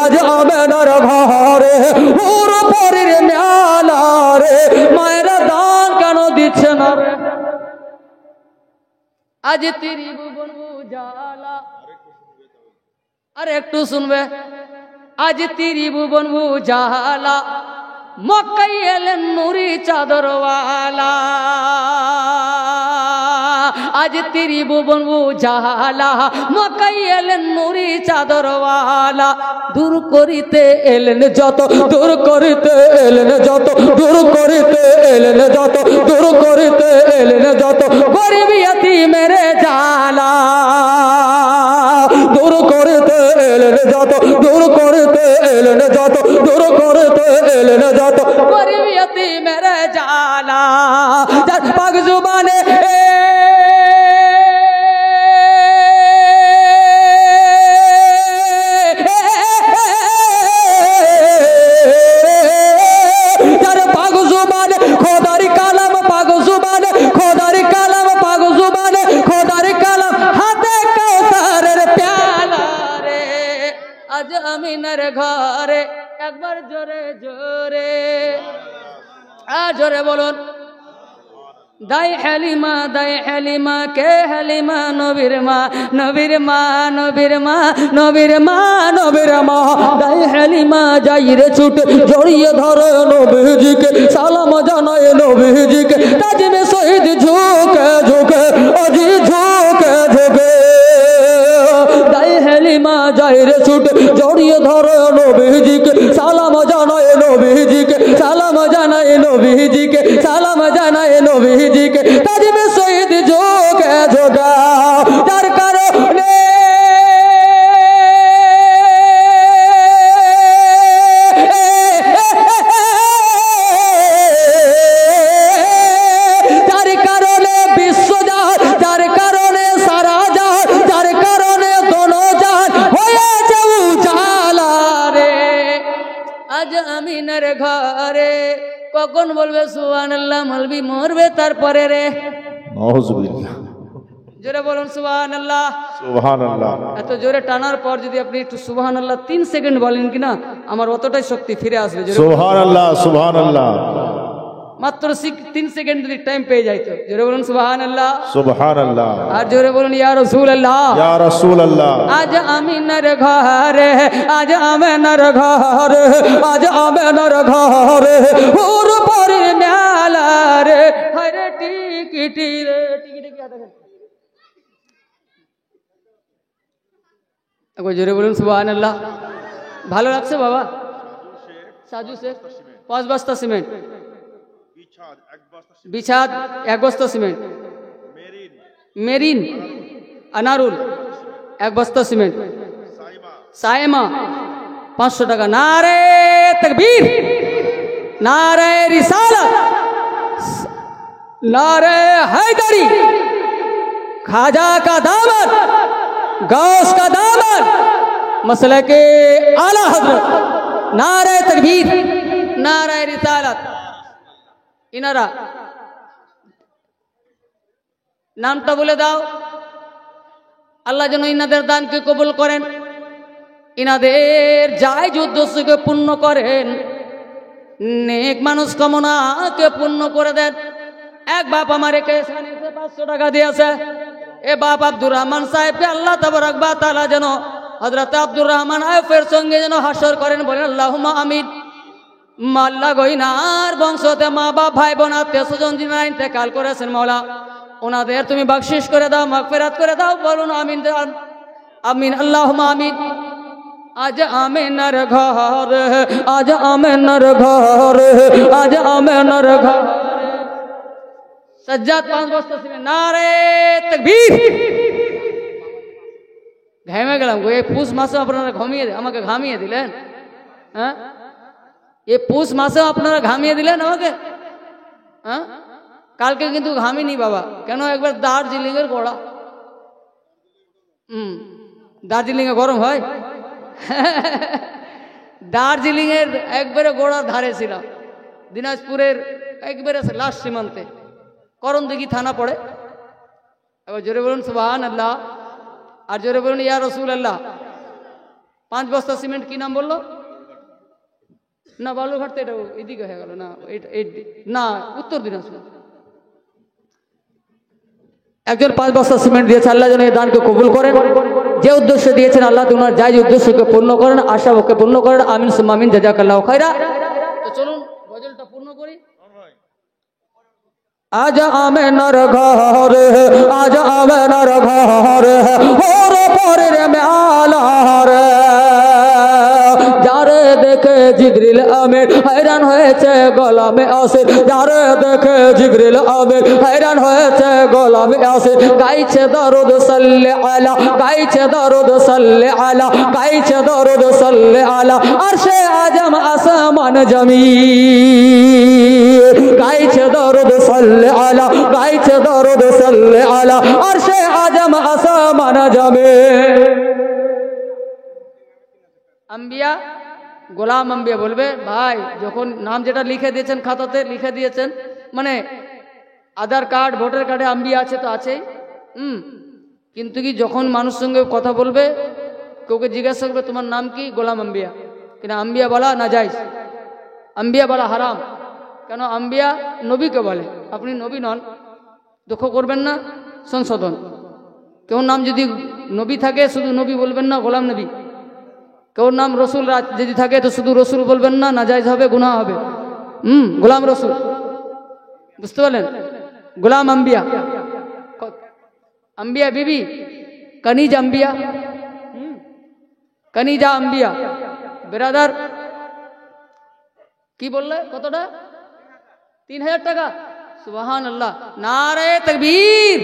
আজ আমেনার ঘরে হুর পরের মেলা রে, মায়েরা দান কেন দিচ্ছে না রে? আজ ত্রিভুবন উজালা, আর একটু শুনবে, আজ ত্রিভুবন উজালা, মক্কায় এলেন নুরি চাদরওয়ালা, আজ ত্রিভুবন উজালা, মক্কায় এলেন নুরি চাদরওয়ালা। দূর করিতে এলেন যত, দূর করিতে এলেন যত, দূর করিতে এলেন যত, দূর করিতে এলেন যত গরিব ইয়তীমের জালা। দূর করিতে এলেন যত, দূর করিতে এলেন যত, দূর করিতে এলেন যত গরিব ইয়তীমের জালা। যার পাক জুবানে আমিনার ঘরে, একবার জোরে জোরে, জোরে বলুন, দাই হালিমা, দাই হালিমা, কে হালিমা? নবীর মা, নবীর মা, নবীর মা, নবীর মা, নবীর মা। দাই হালিমা যাই রে ছুটে, জড়িয়ে ধরে নবীজিকে, সালাম জানায় নবীজিকে, তাজমে শহীদ ঝুঁকে ঝুঁকে, আজি ঝুঁকে ঝুঁকে। দাই হালিমা যাই রে ছুটে, জড়িয়ে ধরে নবীজিকে, সালাম জানায় নবীজিকে, সালাম জানায় নবীজিকে, সালাম জানায় নবীজিকে, তাজমে শহীদ ঝুঁকে ঝুঁকে। যার কারণে বিশ্বজাত, যার কারণে সারা জাত, যার কারণে দোনো জাত হয়েছে উজালা রে। আজ আমিনার ঘরে কখন বলবে সুবহানাল্লাহ? মলবি মরবে তারপরে রে। নাউযুবিল্লাহ। জোরে বলুন সুবহানাল্লাহ। সুবহানাল্লাহ। এত জোরে টানার পর যদি আপনি একটু সুবহানাল্লাহ 3 সেকেন্ড বলেন কিনা, আমার অতটাই শক্তি ফিরে আসবে। সুবহানাল্লাহ, সুবহানাল্লাহ। মাত্র 3 সেকেন্ড যদি টাইম পেয়ে যাইতো। জোরে বলুন সুবহানাল্লাহ। সুবহানাল্লাহ। আর জোরে বলুন ইয়া রাসূলুল্লাহ। ইয়া রাসূলুল্লাহ। আজ আমিনার ঘরে, আজ আমিনার ঘরে, আজ আমিনার ঘরে ওর পরে মেলা রে, হরে টিকিটি রে, টিকিটি কি দেখেন। একবার জোরে বলুন সুবহানাল্লাহ। ভালো লাগছে বাবা? সাজু শেখ 5 বস্তা সিমেন্ট, বিছাদ 1 বস্তা সিমেন্ট, মেরিন আনারুল 1 বস্তা সিমেন্ট, সাইমা 500 টাকা। নারে তাকবীর, নারে রিসালাত, नारे हैदरी, खाजा का दामन, गौस का दामन, मसले के आला हजरत, नारे तकबीर, नारे रिसालत। इनारा নামটা বলে দাও। আল্লাহ যেন ইনাদের দানকে কবুল করেন, ইনাদের জায়েজ উদ্দেশ্যকে পূর্ণ করেন, নেক মানুষ কামনাকে পূর্ণ করে দেন। এক বাপ আমার একে 500 টাকা দিয়েছে। এ বাপ আব্দুর রহমান সাহেবকে আল্লাহ তাবারক ওয়া তাআলা যেন হযরত আব্দুর রহমান আয়ফের সঙ্গে যেন হাসর করেন, বলেন আল্লাহুম্মা আমিন। মাল্লা গইনার বংশতে মা বাপ ভাই বোন আত্মীয় স্বজন যিনারা ইন্তেকাল করেছেন মওলা, ওনাদের তুমি বখশিশ করে দাও, মাগফিরাত করে দাও, বলুন আমিন আমিন আল্লাহুম্মা আমিন। আজ আমিনার ঘর, আজ আমিনার ঘর, আজ আমিনার ঘর সজ্জাদ 5 বস্তা সিমেন্ট। নারে তাকবীর। ঘেমে গেলাম গো। এই পুষ মাসে আপনারা আমাকে ঘামিয়ে দিলেন। হ্যাঁ, এই পুষ মাসে আপনারা ঘামিয়ে দিলেন আমাকে। হ্যাঁ, কালকে কিন্তু ঘামিনি বাবা। কেন? একবার দার্জিলিং এর গোড়া। দার্জিলিং এ গরম হয়। দার্জিলিং এর একবারে গোড়ার ধারে ছিলাম, দিনাজপুরের একবারে লাস্ট সীমান্তে, করণদিঘি থানা পড়ে। এবার জোরে বলুন সুবহানাল্লাহ। আর জোরে বলুন ইয়া রাসূলুল্লাহ। 5 বস্তা সিমেন্ট কি নাম বললো না? বালুরঘাট তো এটা এদিকে হয়ে গেল না, না উত্তর দিনাজপুর। একজন 5 বস্তা সিমেন্ট দিয়েছে। আল্লাহ যেন এই দানকে কবুল করেন, যে উদ্দেশ্য দিয়েছেন আল্লাহ তোমার জায়েজ উদ্দেশ্যকে পূর্ণ করেন, আশা ওকে পূর্ণ করেন। আমিন সুম্মা আমিন, জাযাকাল্লাহু খায়রা। তো চলুন গজলটা পূর্ণ করি। আজ আমিনার ঘরে, আজ আমিনার ঘরে ওর পরের মেলা রে, যারে দেখে জিবরিল আমিন हैरान হয়েছে গোলামে আসির, যারে দেখে জিবরিল আমিন हैरान হয়েছে গোলামে আসির। গাইছে দরুদ সাল্লি আলা, গাইছে দরুদ সাল্লি আলা, গাইছে দরুদ সাল্লি আলা আরশে আজম আসমান জমিন। গাইছে দরুদ সাল্লি আলা, গাইছে দরুদ সাল্লি আলা আরশে আজম আসমান জমিন। আম্বিয়া গোলাম আম্বিয়া বলবে, ভাই যখন নাম যেটা লিখে দিয়েছেন খাতাতে লিখে দিয়েছেন, মানে আধার কার্ড ভোটার কার্ডে আম্বিয়া আছে তো আছেই, কিন্তু কি যখন মানুষ সঙ্গে কথা বলবে কাউকে জিজ্ঞাসা করবে তোমার নাম কি, গোলাম আম্বিয়া, কিনা আম্বিয়া বলা না জায়েজ, আম্বিয়া বলা হারাম। কেন? আম্বিয়া নবীকে বলে, আপনি নবী নন, দুঃখ করবেন না, সংশোধন। কেউ নাম যদি নবী থাকে শুধু নবী বলবেন না, গোলাম নবী। কেউ নাম রসুল যদি থাকে তো শুধু রসুল বলবেন না, নাজায়েজ হবে, গুনাহ হবে। গোলাম রসুল, বুঝতে পারলেন? গোলাম আম্বিয়া, আম্বিয়া বিবি, কনিজ আম্বিয়া, কনিজা আম্বিয়া। বেরাদার কি বললে? কতটা? 3000 টাকা। সুবহানাল্লাহ। নারে তাকবীর।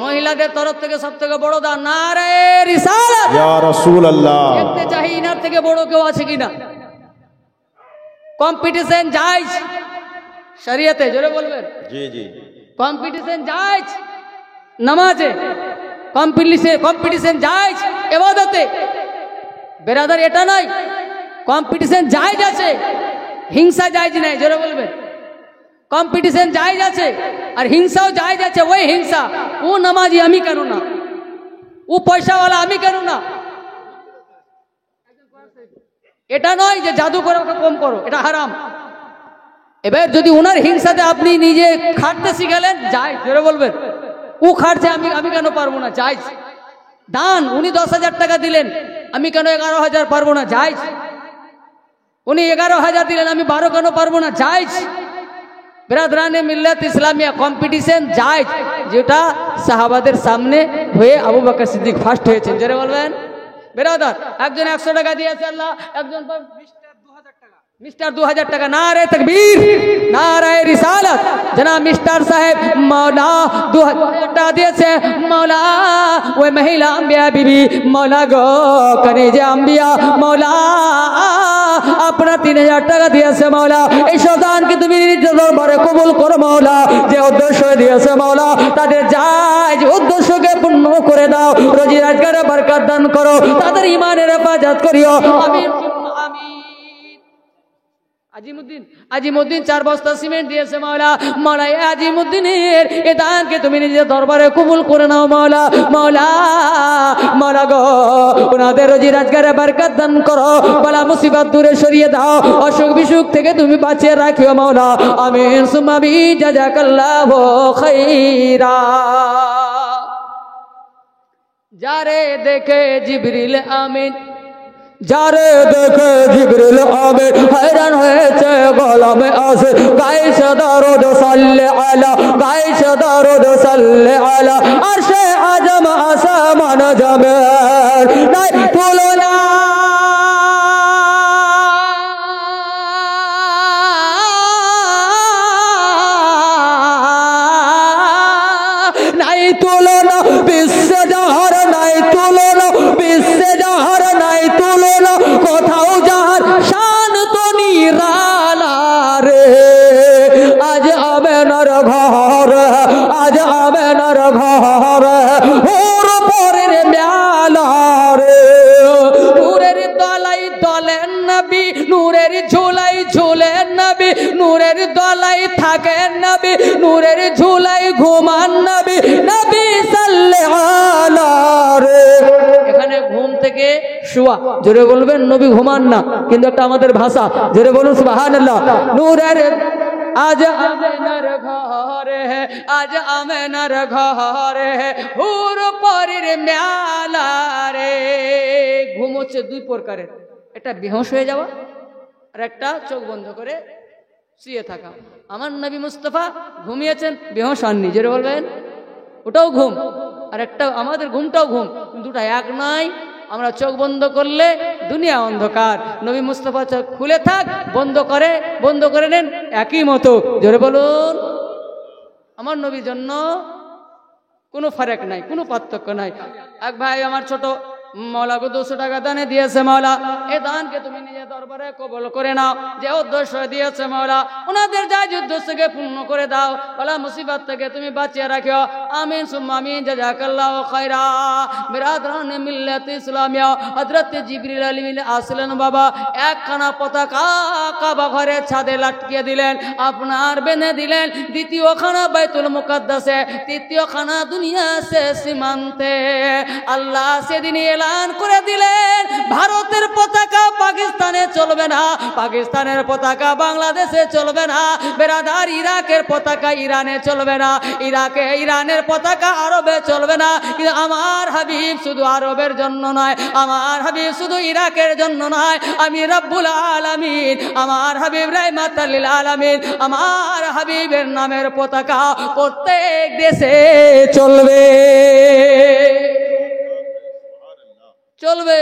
মহিলাদের তরফ থেকে সব থেকে বড় দান। নারে রিসালাত। ইয়া রাসূলুল্লাহ। দেখতে চাই ইনার থেকে বড় কেউ আছে কিনা। কম্পিটিশন জায়েজ শরীয়তে, জোরে বলবেন। জি জি। কম্পিটিশন জায়েজ নামাজে, কম্পিটিশন জায়েজ ইবাদতে। বেরাদার এটা নয়, কম্পিটিশন জায়েজ আছে, হিংসা জায়েজ নাই, জোরে বলবেন। কম্পিটিশন জায়েজ আছে আর হিংসাও জায়েজ আছে। ওই হিংসা, ও নামাজি আমি কেন না, ও পয়সাওয়ালা আমি কেন না, এটা নয় যে জাদু করো ওকে কম করো, এটা হারাম। এবার যদি ওনার হিংসাতে আপনি নিজে খাটতে শিখালেন, যাই জোরে বলবেন, ও খাটছে আমি কেন পারবো না, যাই। দান, উনি 10,000 টাকা দিলেন, আমি কেন 11,000 পারবো না, যাই। উনি 11,000 দিলেন, আমি 12 কেন পারবো না, যাই। বিরাদরানে মিল্লাত ইসলামিয়া কম্পিটিশন যায়, যেটা সাহাবাদের সামনে হয়ে আবু বকর সিদ্দিক ফার্স্ট হয়েছেন, জোরে বলবেন। বিরাদার, একজন 100 টাকা দিয়েছে আল্লাহ, একজন মিস্টার 2000 টাকা। নারে তাকবীর, নারে রিসালাত। জনাব মিস্টার সাহেব মৌলা 2000 টাকা দিয়েছে। মৌলা ওই মহিলা আম্বিয়া বিবি, মৌলা গো কনেজে আম্বিয়া, মৌলা আপনার 3000 টাকা দিয়েছে মৌলা। এই সদানকে তুমি নিজ দরবারে কবুল করো মৌলা। যে উদ্দেশ্য দিয়েছে মৌলা, তাদের যায় যে উদ্দেশ্যকে পূর্ণ করে দাও, রোজি রোজগারে বরকত দান করো, তাদের ইমানের হেফাজত করিও, আমিন আমিন। আজিমুদ্দিন 4 বস্তা সিমেন্ট দিয়েছে মৌলা। মৌলা আজিমুদ্দিনের এ দানকে তুমি নিজের দরবারে কবুল করে নাও মৌলা। মৌলা মৌলা গো ওনাদের রোজি রোজগারে বরকত দান করো, বালা মুসিবত দূরে সরিয়ে দাও, অসুখ বিসুখ থেকে তুমি বাঁচিয়ে রাখিও মৌলা। আমিন সুম্মা আমিন। জাযাকাল্লাহু খাইরা। যারে দেখে জিবরিল আমিন, যারে দেখে জিবরিল আমিন हैरान হয়েছে গোলামে আসে, গাইছে দরুদ সাল্লি আলা, গাইছে দরুদ সাল্লি আলা, আরশে আজম আসমান জামের নাই তুলনা, নাই তুলনা, বিশ্বে যাহার নাই তুলনা, বিশ্বে যাহার নাই তুলনা, কোথাও যাহার শান তো নিরালা রে। আজ আমেনার ঘর, আজ আমেনার ঘর, ওর পরের মেলা রে। নূরের দলাই দলেন নবী, নূরের ঝুলাই ঝুলেন নবী, নূরের দলাই থাকেন নবী, নূরের ঝুলাই ঘুমান নবী, নবী সাল্লাল্লাহু আলাইহি। এখানে ঘুম থেকে শুয়া, জোরে বলবেন, নবী ঘুমান না, কিন্তু একটা আমাদের ভাষা, জোরে বলুন সুবহানাল্লাহ। নূরের আজ আমেনার ঘরে, আজ আমেনার ঘরে, হুর পরের মেলা রে। ঘুম হচ্ছে 2 প্রকারের, একটা বেহুশ হয়ে যাওয়া, আর একটা চোখ বন্ধ করে শুয়ে থাকা। আমার নবী মুস্তাফা ঘুমিয়েছেন, বেহুশ হননি, জোরে বলবেন, ওটাও ঘুম, আর একটা আমাদের ঘুমটাও ঘুম, দুটা এক নয়। আমরা চোখ বন্ধ করলে দুনিয়া অন্ধকার, নবী মুস্তাফা চোখ খুলে থাক, বন্ধ করে নেন, একই মতো, জোরে বলুন। আমার নবীর জন্য কোনো ফারাক নাই, কোনো পার্থক্য নাই। এক ভাই আমার ছোট, মৌলাকে 200 টাকা দানে দিয়েছে মৌলা, এ দানকে তুমি নিজের দরবারে কবুল করে নাও। যে উদ্দেশ্য দিয়েছে মৌলা, ওনাদের যা উদ্দেশ্যকে পূর্ণ করে দাও, বলা মুসিবত থেকে তুমি বাঁচিয়ে রাখিও, আমিন সুম্মা আমিন। জাযাকাল্লাহু খাইরা। বিরাদরানে মিল্লাত ইসলামিয়া, হযরত জিবরিল আলাইহিস আসলেন বাবা, একখানা পতাকা কাবা ঘরের ছাদে লটকিয়ে দিলেন, আপনার বেঁধে দিলেন। দ্বিতীয়খানা বাইতুল মুকাদ্দাসে, তৃতীয়খানা দুনিয়া সে সীমান্তে। আল্লাহ সেদিন এলান করে দিলেন, ভারতের পতাকা পাকিস্তানে চলবে না, পাকিস্তানের পতাকা বাংলাদেশে চলবে না, বেরাদার ইরাকের পতাকা ইরানে চলবে না, ইরানের পতাকা আরবে চলবে না। কিন্তু আমার হাবিব শুধু আরবের জন্য নয়, আমার হাবিব শুধু ইরাকের জন্য নয়, আমি রব্বুল আলামিন, আমার হাবিব রাহমাতুল লিল আলামিন, আমার হাবিবের নামের পতাকা প্রত্যেক দেশে চলবে, চলবে।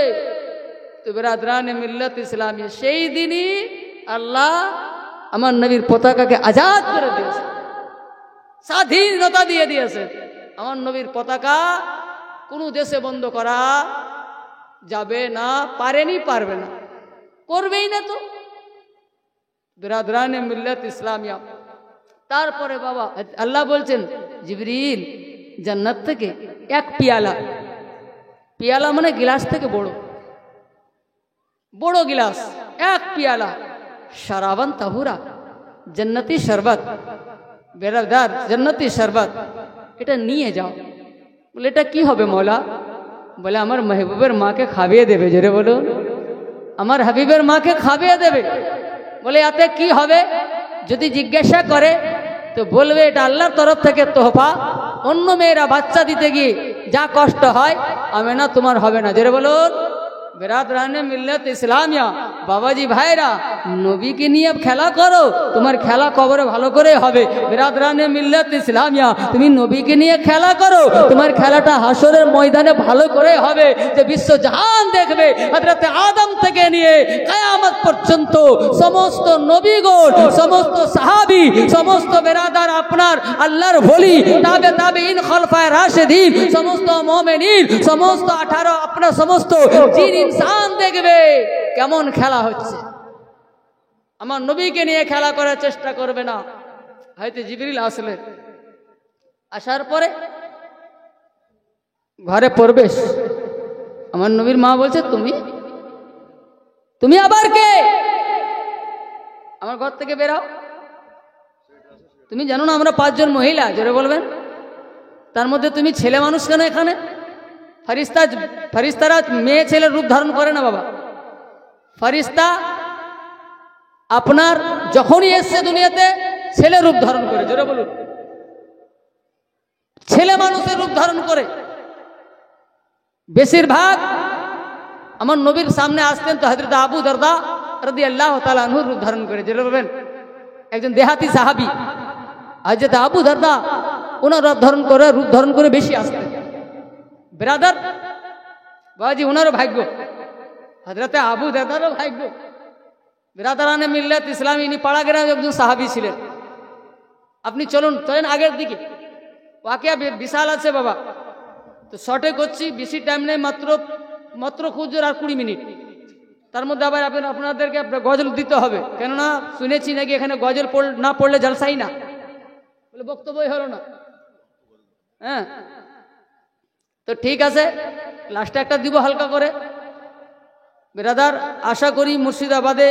তো বিরাদরানে মিল্লাত ইসলামিয়া, সেই দিনই আল্লাহ আমার নবীর পতাকাকে আজাদ করে দিয়েছে, স্বাধীনতা দিয়ে দিয়েছে। আমার নবীর পতাকা কোনো দেশে বন্ধ করা যাবে না, পারবে না, করবেই না। তো বিরাদরানে মিল্লাত ইসলামিয়া, তারপরে বাবা আল্লাহ বলছেন, জিবরিল জান্নাত থেকে এক পিয়ালা, পিয়ালা মানে গিলাস থেকে বড় গিলাস, এক পিয়ালা, শরাবান তাহুরা, জান্নাতি শরবত, বেরাদার জান্নাতি শরবত, এটা নিয়ে যাও। বলে এটা কি হবে মৌলা? বলে আমার মেহবুবের মাকে খাবিয়ে দেবে, জোরে বলুন, আমার হাবিবের মাকে খাবিয়ে দেবে। বলে এতে কি হবে? যদি জিজ্ঞাসা করে তো বলবে এটা আল্লাহর তরফ থেকে তোহফা। অন্য মেয়েরা বাচ্চা দিতে গিয়ে যা কষ্ট হয় আমেনা তোমার হবে না। জোরে বলুন। বেরাদরানে মিল্লাত ইসলামিয়া, বাবাজি ভাইরা, নবীকে নিয়ে খেলা করো, তোমার খেলা কবরে ভালো করে হবে। বেরাদরানে মিল্লাত ইসলামিয়া, তুমি নবীকে নিয়ে খেলা করো, তোমার খেলাটা হাসরের ময়দানে ভালো করে হবে। যে বিশ্ব জাহান দেখবে হযরত আদম থেকে নিয়ে কিয়ামত পর্যন্ত সমস্ত নবীগণ, সমস্ত সাহাবী, সমস্ত বেরাদার আপনার আল্লাহর ওলি, তাবেঈন, খলফায়ে রাশিদিন, সমস্ত মুমিনিন, সমস্ত 18 আপনার সমস্ত জিন ইনসান দেখবে কেমন খেলা হচ্ছে। আমার নবীকে নিয়ে খেলা করার চেষ্টা করবে না। হয়তো জিবরিল আসলেন, আসার পরে ঘরে প্রবেশ, আমার নবীর মা বলছে তুমি আবার কে? আমার ঘর থেকে বেরাও। তুমি জানো না আমরা 5 জন মহিলা, জোরে বলবেন, তার মধ্যে তুমি ছেলে মানুষ কেন এখানে? ফেরেশতারা মেয়ে ছেলের রূপ ধারণ করে না বাবা। ফেরেশতা আপনার যখনই এসছে দুনিয়াতে ছেলে রূপ ধারণ করে, জোরে বলুন, ছেলে মানুষের রূপ ধারণ করে। বেশিরভাগ আমার নবীর সামনে আসতেন তো হযরত আবু দারদা রাদিয়াল্লাহু তাআলা আনহু রূপ ধারণ করে, জোরে বলবেন, একজন দেহাতি সাহাবী হযরত আবু দারদা, ওনার রূপ ধারণ করে বেশি আসতেন। ব্রাদার বাবাজি, ওনারও ভাগ্য, হযরতে আবু দারদারও ভাগ্য। ব্রাদারানে মিল্লাত ইসলামী, ইনি পাড়া গ্রামের একজন সাহাবী ছিলেন। আপনি চলেন আগের দিকে, ওয়াকিয়া বিশাল আছে বাবা। তো শর্টে করছি, বেশি টাইম নেই, মাত্র খুঁজুর আর 20 মিনিট। তার মধ্যে আবার আপনাদেরকে গজল দিতে হবে, কেননা শুনেছি নাকি এখানে গজল না পড়লে জলসাই না, বলে বক্তব্যই হলো না। হ্যাঁ, তো ঠিক আছে, লাস্টে একটা দিব হালকা করে। ব্রাদার, আশা করি মুর্শিদাবাদে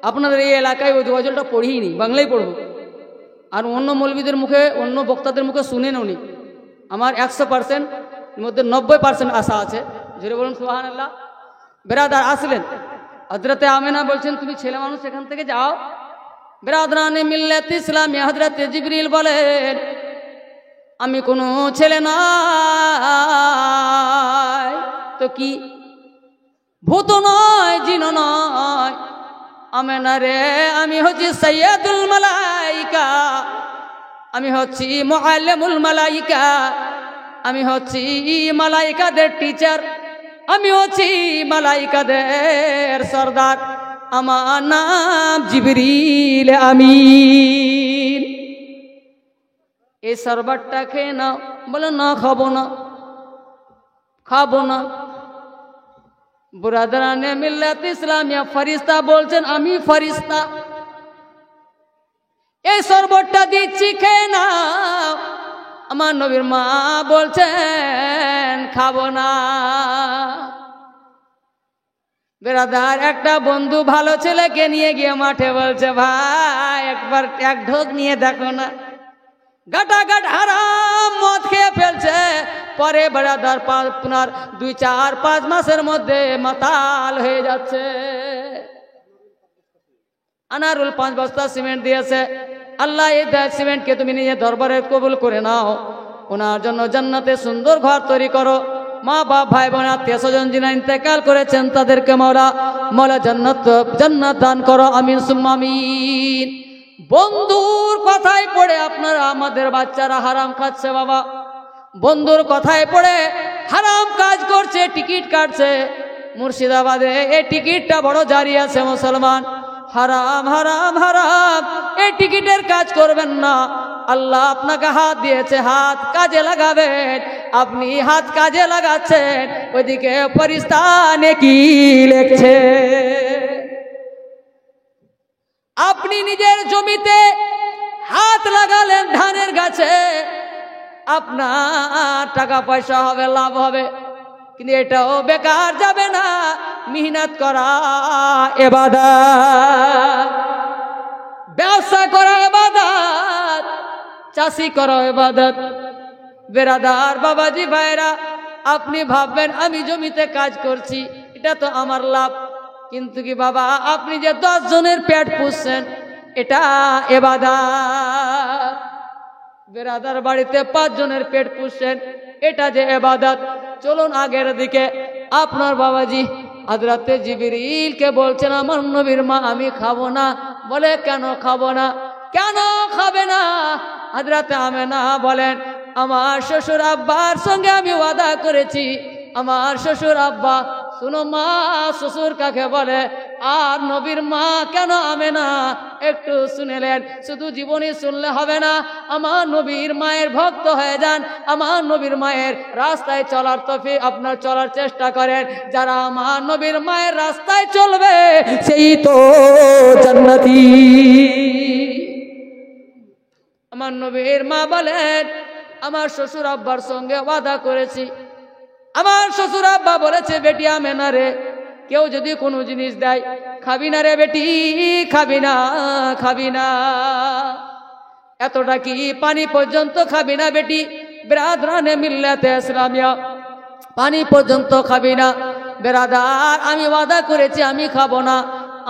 আপনাদের এই এলাকায় ওই গজলটা পড়িনি, বাংলায় পড়ব, আর অন্য মৌলবীদের মুখে, অন্য বক্তাদের মুখে শুনে ননি। আমার 100% মধ্যে 90% আশা আছে। জোরে বলুন সুবহানাল্লাহ। ব্রাদার আসলেন, হযরতে আমেনা বলছেন তুমি ছেলে মানুষ, এখান থেকে যাও। বেরাদরানে মিল্লাত ইসলামী, হযরতে জিবরিল বলেন আমি কোনো ছেলে নয়, তো কি? ভূত নয়, জিন নয়, আমেনা রে আমি হচ্ছি সাইয়্যিদুল মালাইকা, আমি হচ্ছি মুআল্লিমুল মালাইকা, আমি হচ্ছি মালাইকাদের টিচার, আমি হচ্ছি মালাইকাদের সরদার, আমার নাম জিবরিল আমিন। এই শরবতটা খেয়ে নাও। বলে না, খাবো না। ব্রাদারানে মিল্লাত ইসলামিয়া, ফেরেশতা বলছেন আমি ফেরেশতা, এই শরবতটা দিচ্ছি খেয়ে নাও। আমার নবীর মা বলছেন খাবো না। ব্রাদার, একটা বন্ধু ভালো ছেলেকে নিয়ে গিয়ে মাঠে বলছে ভাই একবার এক ঢোক নিয়ে দেখো না। গাটাগাট হারাম মদ খেয়ে ফেলছে, পরে ব্রাদার আপনার 2-4-5 মাসের মধ্যে মাতাল হয়ে যাচ্ছে। আনারুল 5 বস্তা সিমেন্ট দিয়েছে, আল্লাহ এই সিমেন্টকে তুমি নিজে দরবারে কবুল করে নাও, ওনার জন্য জান্নাতে সুন্দর ঘর তৈরি করো। মা বাপ ভাই বোন আত্মীয় স্বজন যিনি ইন্তেকাল করেছেন তাদেরকে মৌলা জান্নাত দান করো, আমিন সুম্মা আমিন। বন্ধুর কথায় পড়ে আপনারা, আমাদের বাচ্চারা হারাম খাচ্ছে বাবা, বন্ধুর কথায় পড়ে হারাম কাজ করছে, টিকিট কাটছে। মুর্শিদাবাদে এই টিকিটটা বড় জারি আছে মুসলমান, হারাম হারাম হারাম, এই টিকিটের কাজ করবেন না। আল্লাহ আপনাকে হাত দিয়েছে, হাত কাজে লাগাবেন। আপনি হাত কাজে লাগাচ্ছেন, ওইদিকে ফেরেশতা নেকি লিখছে। আপনি নিজের জমিতে হাত লাগালেন ধানের গাছে, আপনার টাকা পয়সা হবে, লাভ হবে, কিন্তু এটাও বেকার যাবে না। মেহনত করা ইবাদত, ব্যবসা করা ইবাদত, চাষি করা ইবাদত। বেরাদার বাবাজি ভাইরা, আপনি ভাববেন আমি জমিতে কাজ করছি, এটা তো আমার লাভ, কিন্তু কি বাবা আপনি যে 10 জনের পেট পুষছেন, এটা ইবাদত। বেরাদার বাড়িতে 5 জনের পেট পুষছেন, এটা যে ইবাদত। চলুন আগের দিকে। আপনার বাবাজি হযরতে জিবরিলকে বলছেন আমার নবীর মা আমি খাবো না। বলে কেন খাবো না? কেন খাবে না? হযরতে আমেনা বলেন আমার শ্বশুর আব্বার সঙ্গে আমি ওয়াদা করেছি। আমার শ্বশুর আব্বা, শুনো মা শ্বশুর কাকে বলে, আর নবীর মা কেন আমেনা একটু শুনেলেন। শুধু জীবনী শুনলে হবে না, আমার নবীর মায়ের ভক্ত হয়ে যান। আমার নবীর মায়ের রাস্তায় চলার তৌফিক আপনার চলার চেষ্টা করেন। যারা আমার নবীর মায়ের রাস্তায় চলবে সেই তো জান্নাতি। আমার নবীর মা বলেন আমার শ্বশুর আব্বার সঙ্গে ওয়াদা করেছি। আমার শ্বশুর আব্বা বলেছে বেটি আমেনা রে, কেউ যদি কোনো জিনিস দেয় খাবি না রে বেটি, খাবি না, খাবি না। এতটা কি পানি পর্যন্ত খাবি না বেটি? বিরাদরানে মিল্লাতে ইসলামিয়া, পানি পর্যন্ত খাবি না। বেরাদার আমি ওয়াদা করেছি আমি খাবো না।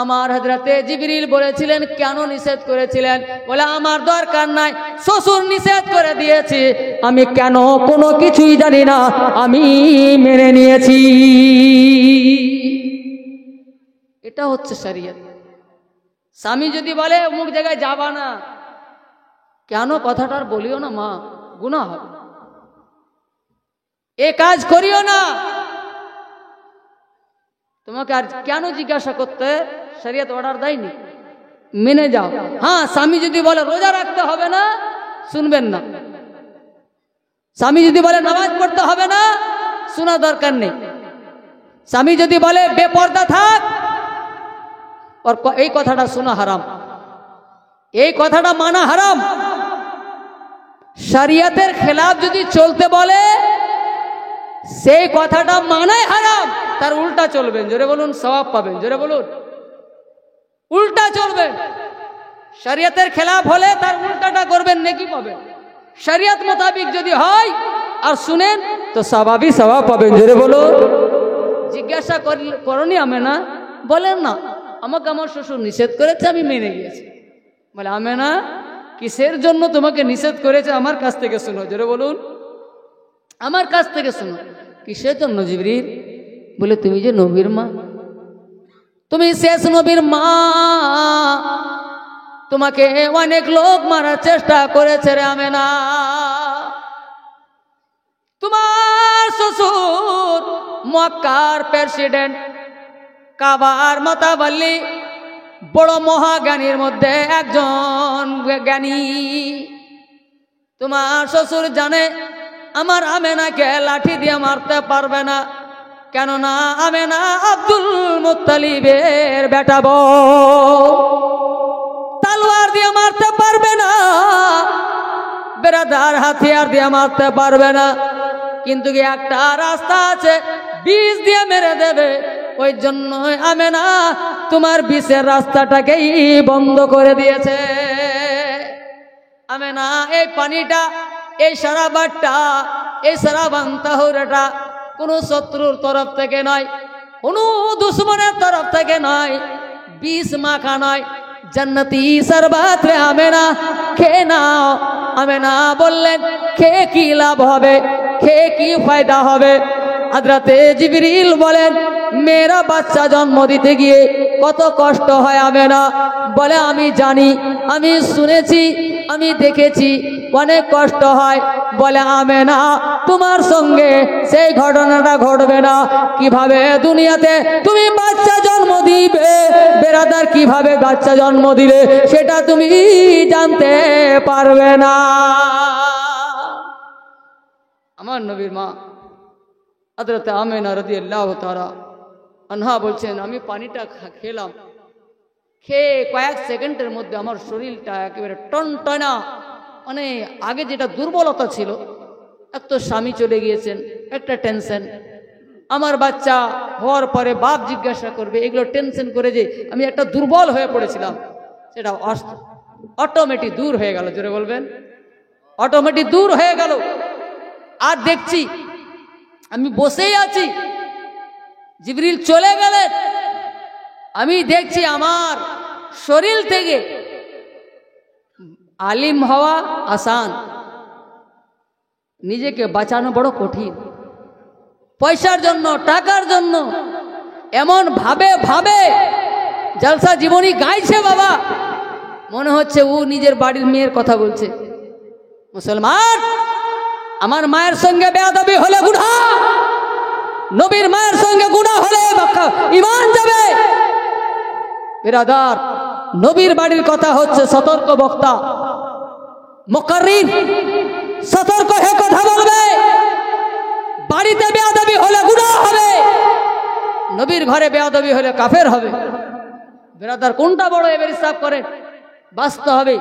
আমার হযরতে জিবরিল বলেছিলেন কেন নিষেধ করেছিলেন? বলে আমার দরকার নাই, শ্বশুর নিষেধ করে দিয়েছি, আমি কেন কোনো কিছুই জানি না, আমি মেনে নিয়েছি। এটা হচ্ছে শরীয়ত। স্বামী যদি বলে অমুক জায়গায় যাবা না, কেন কথাটার বলিও না মা, গুনাহ হবে, এ কাজ করিও না। তোমাকে আর কেন জিজ্ঞাসা করতে? শরীয়ত অর্ডার দেয়নি, মেনে যাও। হ্যাঁ স্বামী যদি বলে রোজা রাখতে হবে না, শুনবেন না। স্বামী যদি বলে নামাজ পড়তে হবে না, শোনা দরকার নেই। স্বামী যদি বলে বেপর্দা থাক, আর এই কথাটা শোনা হারাম, এই কথাটা মানা হারাম। শরীয়তের খেলাফ যদি চলতে বলে সেই কথাটা মানাই হারাম, তার উল্টা চলবেন, জোরে বলুন সওয়াব পাবেন, জোরে বলুন উল্টা চলবেন। শরীয়তের খেলাফ হলে তার উল্টাটা করবেন, নেকি পাবেন। শরীয়ত মোতাবিক যদি হয় আর শুনেন তো স্বভাবই সওয়াব পাবেন, জোরে বলুন। জিজ্ঞাসা করনি আমেনা? বলেন না আমাকে আমার শ্বশুর নিষেধ করেছে, আমি মেনে গিয়েছি। বলে আমেনা কিসের জন্য তোমাকে নিষেধ করেছে? আমার কাছ থেকে শুনো, জোরে বলুন আমার কাছ থেকে শুনো। কিসের জন্য জিবরিল? বলে তুমি যে নবীর মা, তুমি শেষ নবীর মা, তোমাকে অনেক লোক মারার চেষ্টা করেছে রে আমেনা। তোমার শ্বশুর মক্কার প্রেসিডেন্ট, কাবার মাতাবাল্লি, বড় মহাজ্ঞানীর মধ্যে একজন জ্ঞানী। তোমার শ্বশুর জানে আমার আমেনাকে লাঠি দিয়ে মারতে পারবে না, কেননা আমেনা আব্দুল মুত্তালিবের বেটা বউ। তলোয়ার দিয়ে মারতে পারবে না, বেরাদার হাতিয়ার দিয়ে মারতে পারবে না, কিন্তু কি একটা রাস্তা আছে, বিষ দিয়ে মেরে দেবে। ওই জন্য আমেনা তোমার বিষের রাস্তাটাকেই বন্ধ করে দিয়েছে। আমেনা এই পানিটা, এই শরাবটা, এই শরাবান তাহুরাটা কোনো শত্রুর তরফ থেকে নয়, কোনো দুশ্মনের তরফ থেকে নয়, বিষ মাখা নয়, জান্নাতি শরবত রে আমেনা, খেয়ে নাও। আমেনা বললেন খেয়ে কি লাভ হবে, খেয়ে কি ফায়দা হবে? হযরতে জিবরিল বলেন মেয়েরা বাচ্চা জন্ম দিতে গিয়ে কত কষ্ট হয় আমেনা। বলে আমি জানি, আমি শুনেছি, আমি দেখেছি, অনেক কষ্ট হয়। বলে আমেনা তোমার সঙ্গে সেই ঘটনাটা ঘটবে না। কিভাবে দুনিয়াতে তুমি বাচ্চা জন্ম দিবে, বেরাদার কিভাবে বাচ্চা জন্ম দিবে সেটা তুমি জানতে পারবে না। আমার নবীর মা হযরত আমেনা রাদিয়াল্লাহু তাআলা আনহা বলছেন আমি পানিটা খেলাম, খেয়ে কয়েক সেকেন্ডের মধ্যে আমার শরীরটা একেবারে টনটনা, মানে আগে যেটা দুর্বলতা ছিল, এক তো স্বামী চলে গিয়েছেন, একটা টেনশন, আমার বাচ্চা হওয়ার পরে বাপ জিজ্ঞাসা করবে, এগুলো টেনশন করে যে আমি একটা দুর্বল হয়ে পড়েছিলাম, সেটা অটোমেটিক দূর হয়ে গেল। জোরে বলবেন অটোমেটিক দূর হয়ে গেল। আর দেখছি আমি বসেই আছি, জিবরিল চলে গেলেন, আমি দেখছি আমার শরীর থেকে আলিম হওয়া আসান, নিজেকে বাঁচানো বড় কঠিন। পয়সার জন্য, টাকার জন্য এমন ভাবে ভাবে জলসা জীবনী গাইছে বাবা, মনে হচ্ছে ও নিজের বাড়ির মেয়ের কথা বলছে। মুসলমান, আমার মায়ের সঙ্গে বেয়াদবি হলে গুনাহ, নবীর মায়ের সঙ্গে গুনাহ হলে ঈমান যাবে। বিরাদার, নবীর বাড়ির কথা হচ্ছে সতর্ক বক্তা, মুকাররির সতর্ক হয়ে কথা বলবে। বাড়িতে বেয়াদবি হলে গুনাহ হবে, নবীর ঘরে বেয়াদবি হলে কাফের হবে। বিরাদার, কোনটা বড় এবার হিসাব করে বাঁচতে হবে।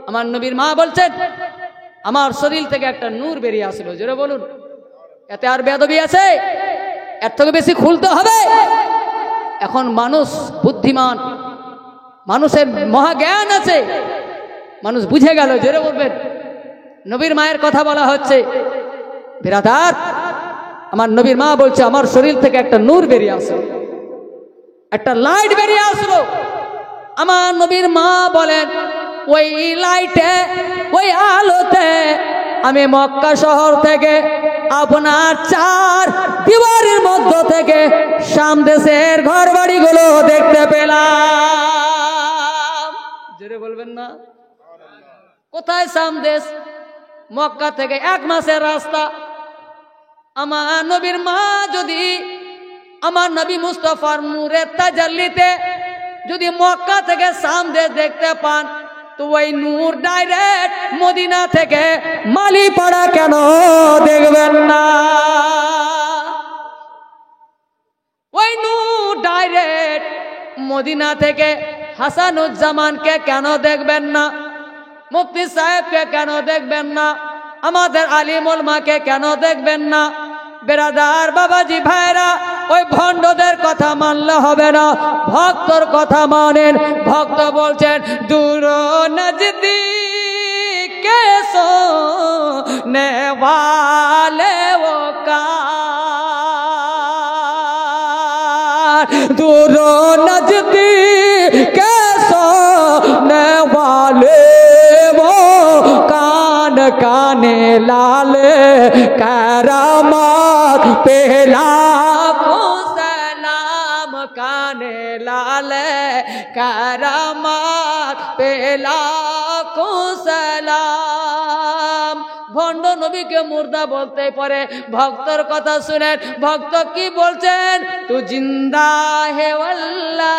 আমার নবীর মা বলছেন, আমার শরীর থেকে একটা নূর বেরিয়ে আসলো। জোরে বলুন, এতে আর বেয়াদবি আছে? এর থেকে বেশি খুলতে হবে। এখন মানুষ বুদ্ধিমান, মানুষের মহাজ্ঞান আছে, মানুষ বুঝে গেল। জোরে বলবেন, নবীর মায়ের কথা বলা হচ্ছে। বিরাদার, আমার নবীর মা বলছে, আমার শরীর থেকে একটা নূর বেরিয়ে আসলো, একটা লাইট বেরিয়ে আসলো। আমার নবীর মা বলেন, ওই লাইটে, ওই আলোতে আমি মক্কা শহর থেকে আপনার 4 দিওয়ারির মধ্য থেকে শাম দেশের ঘর বাড়িগুলো দেখতে পেলাম। জোরে বলবেন না? কোথায় শাম দেশ? মক্কা থেকে 1 মাসের রাস্তা। আমার নবীর মা যদি আমার নবী মুস্তাফার নূরের তাজাল্লিতে যদি মক্কা থেকে শাম দেশ দেখতে পান, তো ওই নূর ডাইরেক্ট মদিনা থেকে মালিপাড়া কেন দেখবেন না? ওই নূর ডাইরেক্ট মদিনা থেকে হাসানুজ্জামানকে কেন দেখবেন না? মুফতি সাহেবকে কেন দেখবেন না? আমাদের আলিম উলামাকে কেন দেখবেন না? বেরাদার বাবাজি ভাইরা, ওই ভণ্ডদের কথা মানলে হবে না, ভক্তর কথা মানেন। ভক্ত বলছেন, দূর নজদীক কে সোনে ওয়ালে ও কার, দূর নজদীক কে সোने वाले वो कान काने लाले करामात पहला को सलाम, काने लाले करामात पहला को सलाम। ভণ্ড নবীকে মুর্দা বলতে পারে, ভক্তর কথা শুনেন। ভক্ত কি বলছেন? তু জিন্দা হে ওয়াল্লাহ,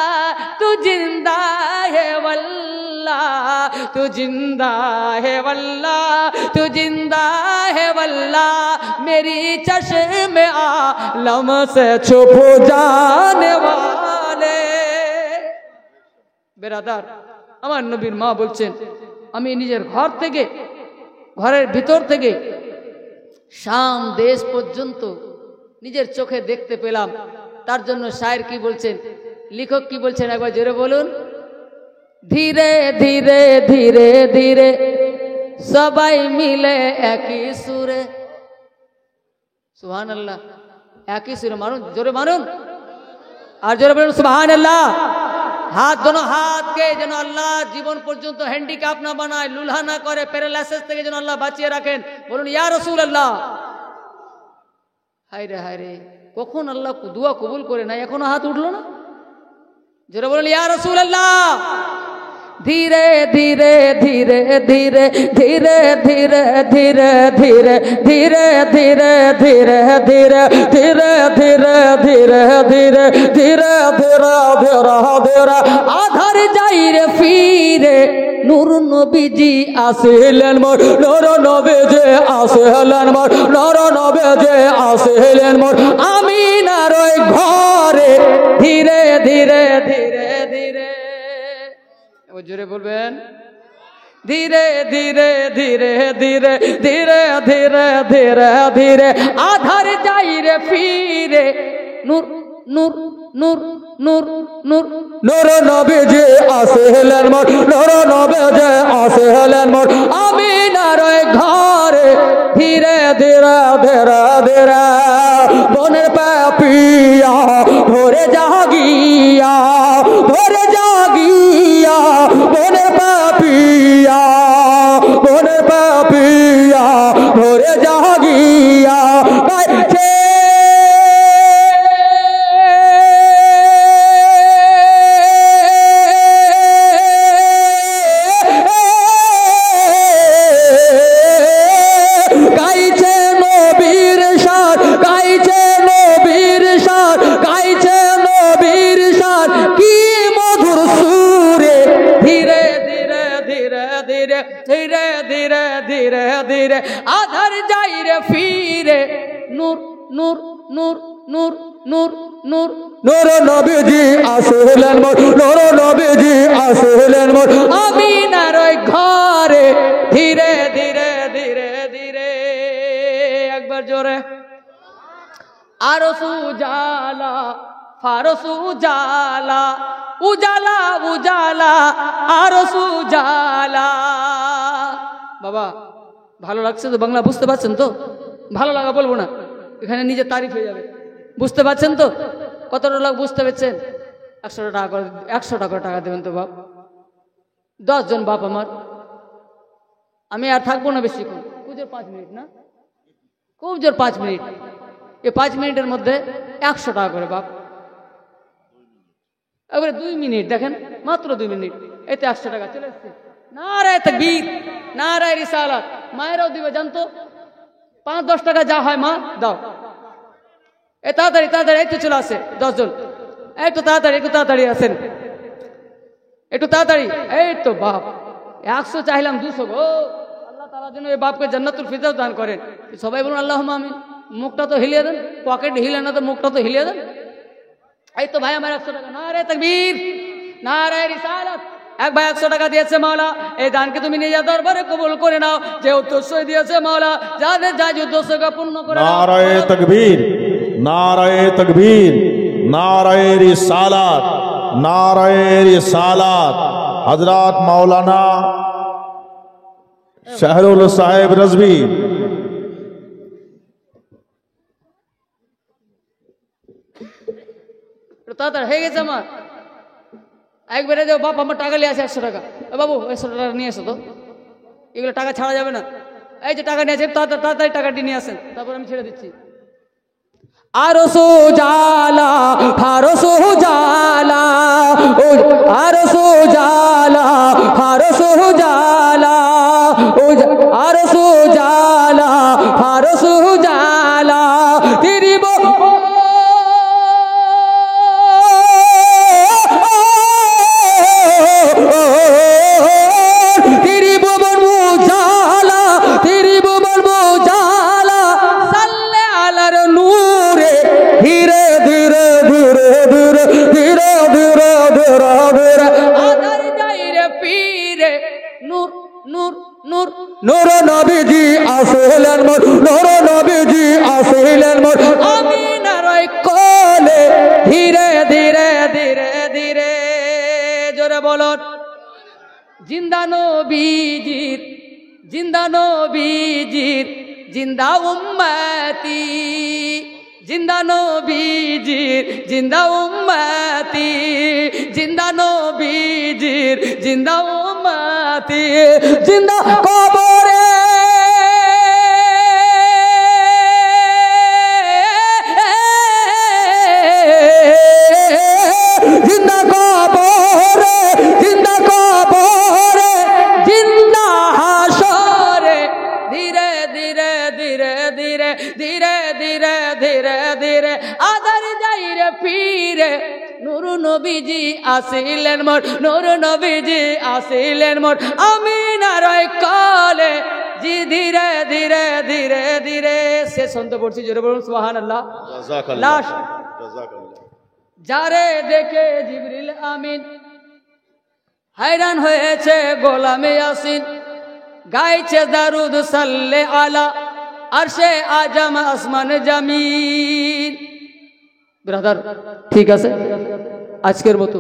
তু জিন্দা হে ওয়াল্লাহ, তু জিন্দা হে ওয়াল্লাহ, তু জিন্দা হে ওয়াল্লাহ, মেরি চশমে আলম সে ছুপ জানে ওয়ালে। বেরাদার, আমার নবীর মা বলছেন, আমি নিজের ঘরের ভিতর থেকে শাম দেশ পর্যন্ত নিজের চোখে দেখতে পেলাম। তার জন্য শায়ের কি বলছেন, লেখক কি বলছেন, একবার জোরে বলুন। ধীরে ধীরে ধীরে ধীরে সবাই মিলে একই সুরে, সুবহানাল্লাহ, একই সুরে মানুন, জোরে মানুন, আর জোরে বলুন সুবহানাল্লাহ। হাত, দোনো হাতকে যেন আল্লাহ জীবন পর্যন্ত হ্যান্ডিক্যাপ না বানায়, লুলহা না করে, প্যারালাইসিস থেকে যেন আল্লাহ বাঁচিয়ে রাখেন। বলুন ইয়া রাসূলুল্লাহ। হায় রে হায় রে, কখন আল্লাহ দুয়া কবুল করে না, এখনো হাত উঠলো না? জোরে বলুন ইয়া রাসূলুল্লাহ। ধীরে ধীরে ধীরে ধীরে ধীরে ধীরে ধীরে ধীরে ধীরে ধীরে ধীরে ধীরে ধীরে ধীরে ধীরে ধীরে ধীরে ধীরে ধীরে আধার যাই রে ফিরে, নূর নবীজি আসিলেন মোর, নূর নবীজি আসিলেন মোর, নূর নবীজি আসিলেন মোর আমিনার ওই ঘরে। ধীরে ধীরে ধীরে ধীরে, জোরে বলবেন, ধীরে ধীরে ধীরে ধীরে ধীরে ধীরে ধীরে ধীরে আধার যাই রে ফিরে, নূর নূর নূর নূর নূর নূর নবীজি আসিলেন মোর, নূর নবীজি আসিলেন মোর আমিনার ওই ঘরে। ধীরে ধীরে ধীরে ধীরে বনের পাপিয়া ভরে জাগিয়া, ভরে জাগিয়া বনের পাপিয়া ধীরে ধীরে ধীরে ধীরে আধার যাই রে ফিরে নূর নূর নূর নূর নূর নূর নূর নবীজি আসিলেন মোর, নূর নবীজি আসিলেন মোর, আমিনার ওই ঘরে ধীরে ধীরে ধীরে ধীরে একবার জোরে আরশ উজালা ফারস উজালা উজালা উজালা আরশ উজালা। বাবা ভালো লাগছে তো? বাংলা বুঝতে পারছেন তো? ভালো লাগা বলবো না, এখানে নিজে তারিফ হয়ে যাবে। বুঝতে পারছেন তো? কতটা লোক বুঝতে পারছেন? 100 টাকা করে, 100 টাকা করে টাকা দেবেন তো বাপ। 10 জন বাপ আমার, আমি আর থাকবো না বেশিক্ষণ, খুব জোর 5 মিনিট না, খুব জোর 5 মিনিট। এই 5 মিনিটের মধ্যে 100 টাকা করে বাপ। এবারে 2 মিনিট দেখেন, মাত্র 2 মিনিট, এতে 100 টাকা চলে এসছে। নারায়ে তাকবীর, নারায়ে রিসালাত। মায়েরাও দিবে জানতো, 5-10 টাকা যা হয় মা দাও। এ তাড়াতাড়ি তাড়াতাড়ি, এই তো চলে আসে 10 জন, একটু তাড়াতাড়ি, একটু তাড়াতাড়ি আসেন, একটু তাড়াতাড়ি। এই তো বাপ 100 চাইলাম 200 গো। আল্লাহ তাআলা যেন এই বাপকে জান্নাতুল ফিরদাউস দান করেন। সবাই বলুন আল্লাহুম্মা আমিন। মুখটা তো হিলিয়ে দেন, পকেট হিলে না তো মুখটা তো হিলিয়ে দেন। এই তো ভাই আমার 100 টাকা। নারে তাকবীর, নারে রিসালাত। এক ভাই 100 টাকা দিয়েছে মাওলা, এই দানকে তুমি নিজের দরবারে কবুল করে নাও। যে উদ্দেশ্যই দিয়েছে মাওলা, যাদের যা উদ্দেশ্যকে পূর্ণ করে নাও। नाराए तकबीर, नाराए तकबीर, नाराए रिसालत, नाराए रिसालत। हजरत मौलाना शहरुल साहिब रजवी। তাড়াতাড়ি হয়ে গেছে আমার। একবারে যাও বাপ, আমার টাকা নিয়ে আসে 100 টাকা। বাবু 100 টাকা নিয়ে এসো তো, এগুলো টাকা ছাড়া যাবে না। এই যে টাকা নিয়ে আসেন, তাড়াতাড়ি টাকাটি নিয়ে আসেন, তারপর আমি ছেড়ে দিচ্ছি। আরশ উজালা ফারস উজালা, আরশ উজালা ফারস উজালা, আরশ উজালা ফারস উজালা। তেরি तेरी बुबन उजाला, तेरी बुबन उजाला, सल्ले अलर नूरे धीरे धीरे धीरे धीरे धीरे धीरे धीरे धीरे আধার যাই রে পীরে নূর নূর নূর नूर नबीजी আসিলেন মোর, नूर नबीजी আসিলেন মোর, আমিনার ওই কোলে ধীরে ধীরে ধীরে ধীরে জোরে বলুন। জিন্দা নবীজির, জিন্দা নবীজির, জিন্দা উম্মতি, জিন্দা নবীজির, জিন্দা উম্মতি, জিন্দা নবীজির, জিন্দা উম্মতি, जिंदा कबरे जिंदा कबरे, जिंदा कबरे, জিন্দা হাসরে ধীরে ধীরে ধীরে ধীরে ধীরে ধীরে ধীরে ধীরে আধার যাই রে পীরে নূর নবীজি আসিলেন মোর, নূর নবীজি আসিলেন মোর আমিনার ওই কোলে জি ধীরে ধীরে ধীরে ধীরে। শেষ অন্ত পড়ছি, জোরে বলুন সুবহানাল্লাহ। লাস্ট যারে দেখে জিবরিল আমিন हैरान হয়েছে গোলামে ইয়াসিন, গাইছে দারুদ সাল্লে আলা আরশে আজম আসমান জামিন। ব্রাদার ঠিক আছে, আজকের মতো